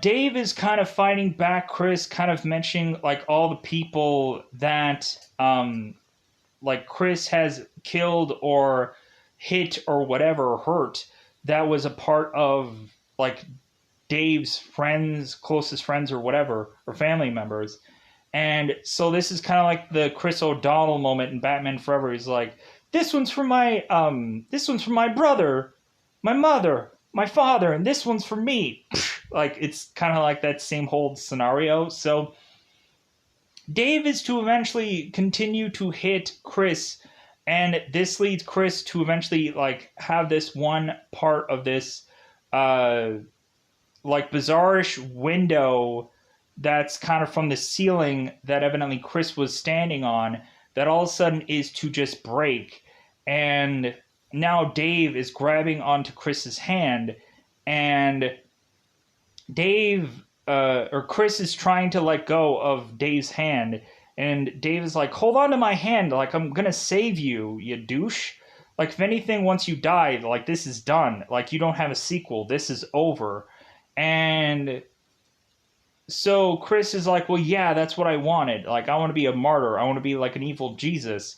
Dave is kind of fighting back Chris, kind of mentioning, like, all the people that like, Chris has killed or hit or whatever, hurt, that was a part of, like, Dave's friends, closest friends or whatever, or family members. And so this is kind of like the Chris O'Donnell moment in Batman Forever. He's like, this one's for my brother, my mother, my father, and this one's for me. Like, it's kind of like that same whole scenario. So Dave is to eventually continue to hit Chris, and this leads Chris to eventually, like, have this one part of this like, bizarrish window that's kind of from the ceiling that evidently Chris was standing on, that all of a sudden is to just break. And now Dave is grabbing onto Chris's hand, and Chris is trying to let go of Dave's hand, and Dave is like, hold on to my hand, like, I'm gonna save you, you douche. Like, if anything, once you die, like, this is done. Like, you don't have a sequel. This is over. And so Chris is like, well, yeah, that's what I wanted. Like, I want to be a martyr. I want to be like an evil Jesus.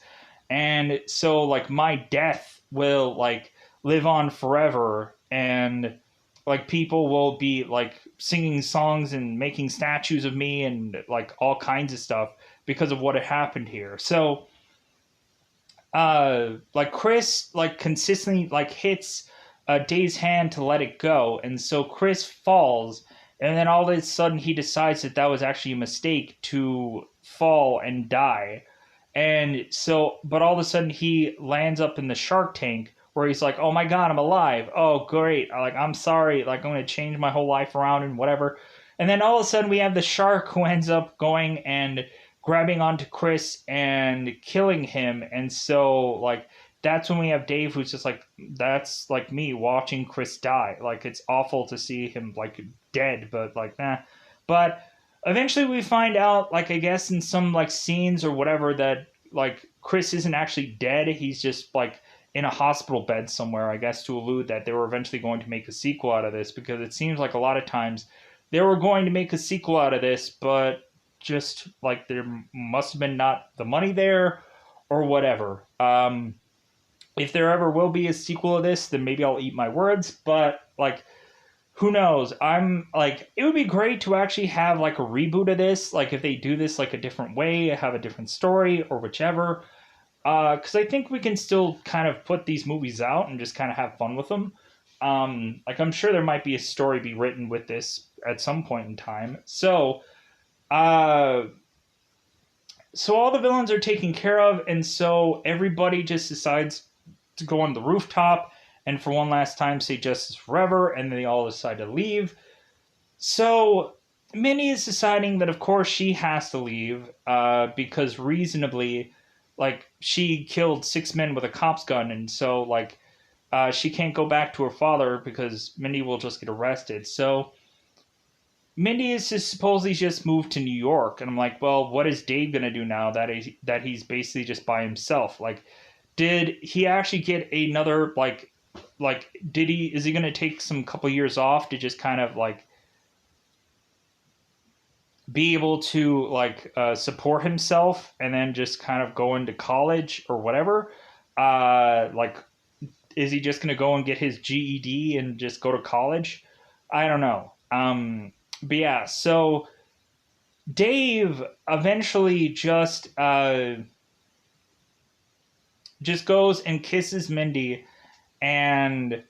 And so, like, my death will, like, live on forever. And, like, people will be, like, singing songs and making statues of me and, like, all kinds of stuff because of what had happened here. So, like, Chris, like, consistently, like, hits Dave's hand to let it go, and so Chris falls, and then all of a sudden he decides that that was actually a mistake to fall and die, and so but all of a sudden he lands up in the shark tank where he's like, "Oh my god, I'm alive! Oh great! Like I'm sorry! Like I'm gonna change my whole life around and whatever." And then all of a sudden we have the shark who ends up going and grabbing onto Chris and killing him, and so like that's when we have Dave who's just like, that's like me watching Chris die. Like it's awful to see him like dead, but like nah. But eventually we find out, like I guess in some like scenes or whatever, that like Chris isn't actually dead. He's just like in a hospital bed somewhere, I guess, to allude that they were eventually going to make a sequel out of this, because it seems like a lot of times they were going to make a sequel out of this, but just like there must have been not the money there or whatever. If there ever will be a sequel of this, then maybe I'll eat my words, but like who knows? I'm like, it would be great to actually have like a reboot of this, like if they do this like a different way, have a different story or whichever. Because I think we can still kind of put these movies out and just kind of have fun with them. Like I'm sure there might be a story be written with this at some point in time. Uh, so all the villains are taken care of, and so everybody just decides to go on the rooftop and for one last time say justice forever, and then they all decide to leave. So Minnie is deciding that of course she has to leave, because reasonably, like she killed 6 men with a cop's gun, and so like she can't go back to her father because Minnie will just get arrested. So Mindy is just supposedly just moved to New York, and I'm like, well, what is Dave gonna do now that he's basically just by himself? Like, did he actually get another like did he is he gonna take some couple years off to just kind of like be able to like support himself and then just kind of go into college or whatever? Like, is he just gonna go and get his GED and just go to college? I don't know. But yeah, so Dave eventually just goes and kisses Mindy, and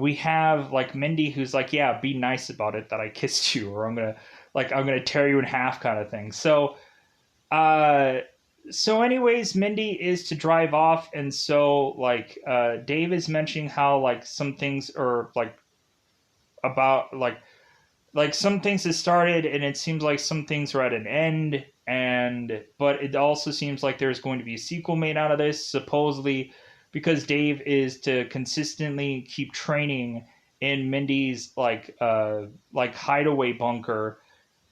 we have like Mindy who's like, "Yeah, be nice about it that I kissed you, or I'm gonna tear you in half," kind of thing. Uh, so anyways, Mindy is to drive off, and so like Dave is mentioning how like some things are like about like some things have started and it seems like some things are at an end, and but it also seems like there's going to be a sequel made out of this, supposedly because Dave is to consistently keep training in Mindy's like hideaway bunker,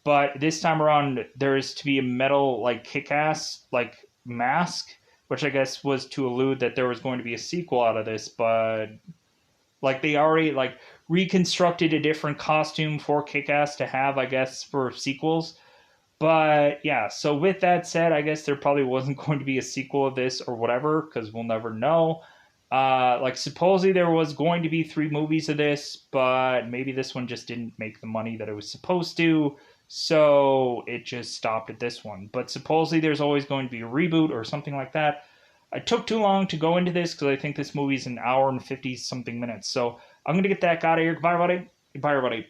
but this time around there's to be a metal like kick-ass like mask, which I guess was to allude that there was going to be a sequel out of this, but like they already like reconstructed a different costume for Kick-Ass to have, I guess, for sequels. But yeah, so with that said, I guess there probably wasn't going to be a sequel of this or whatever, because we'll never know. Like supposedly there was going to be 3 movies of this, but maybe this one just didn't make the money that it was supposed to, so it just stopped at this one. But supposedly there's always going to be a reboot or something like that. I took too long to go into this because I think this movie is an hour and 50 something minutes. So I'm going to get that out of here. Bye, everybody. Bye, everybody.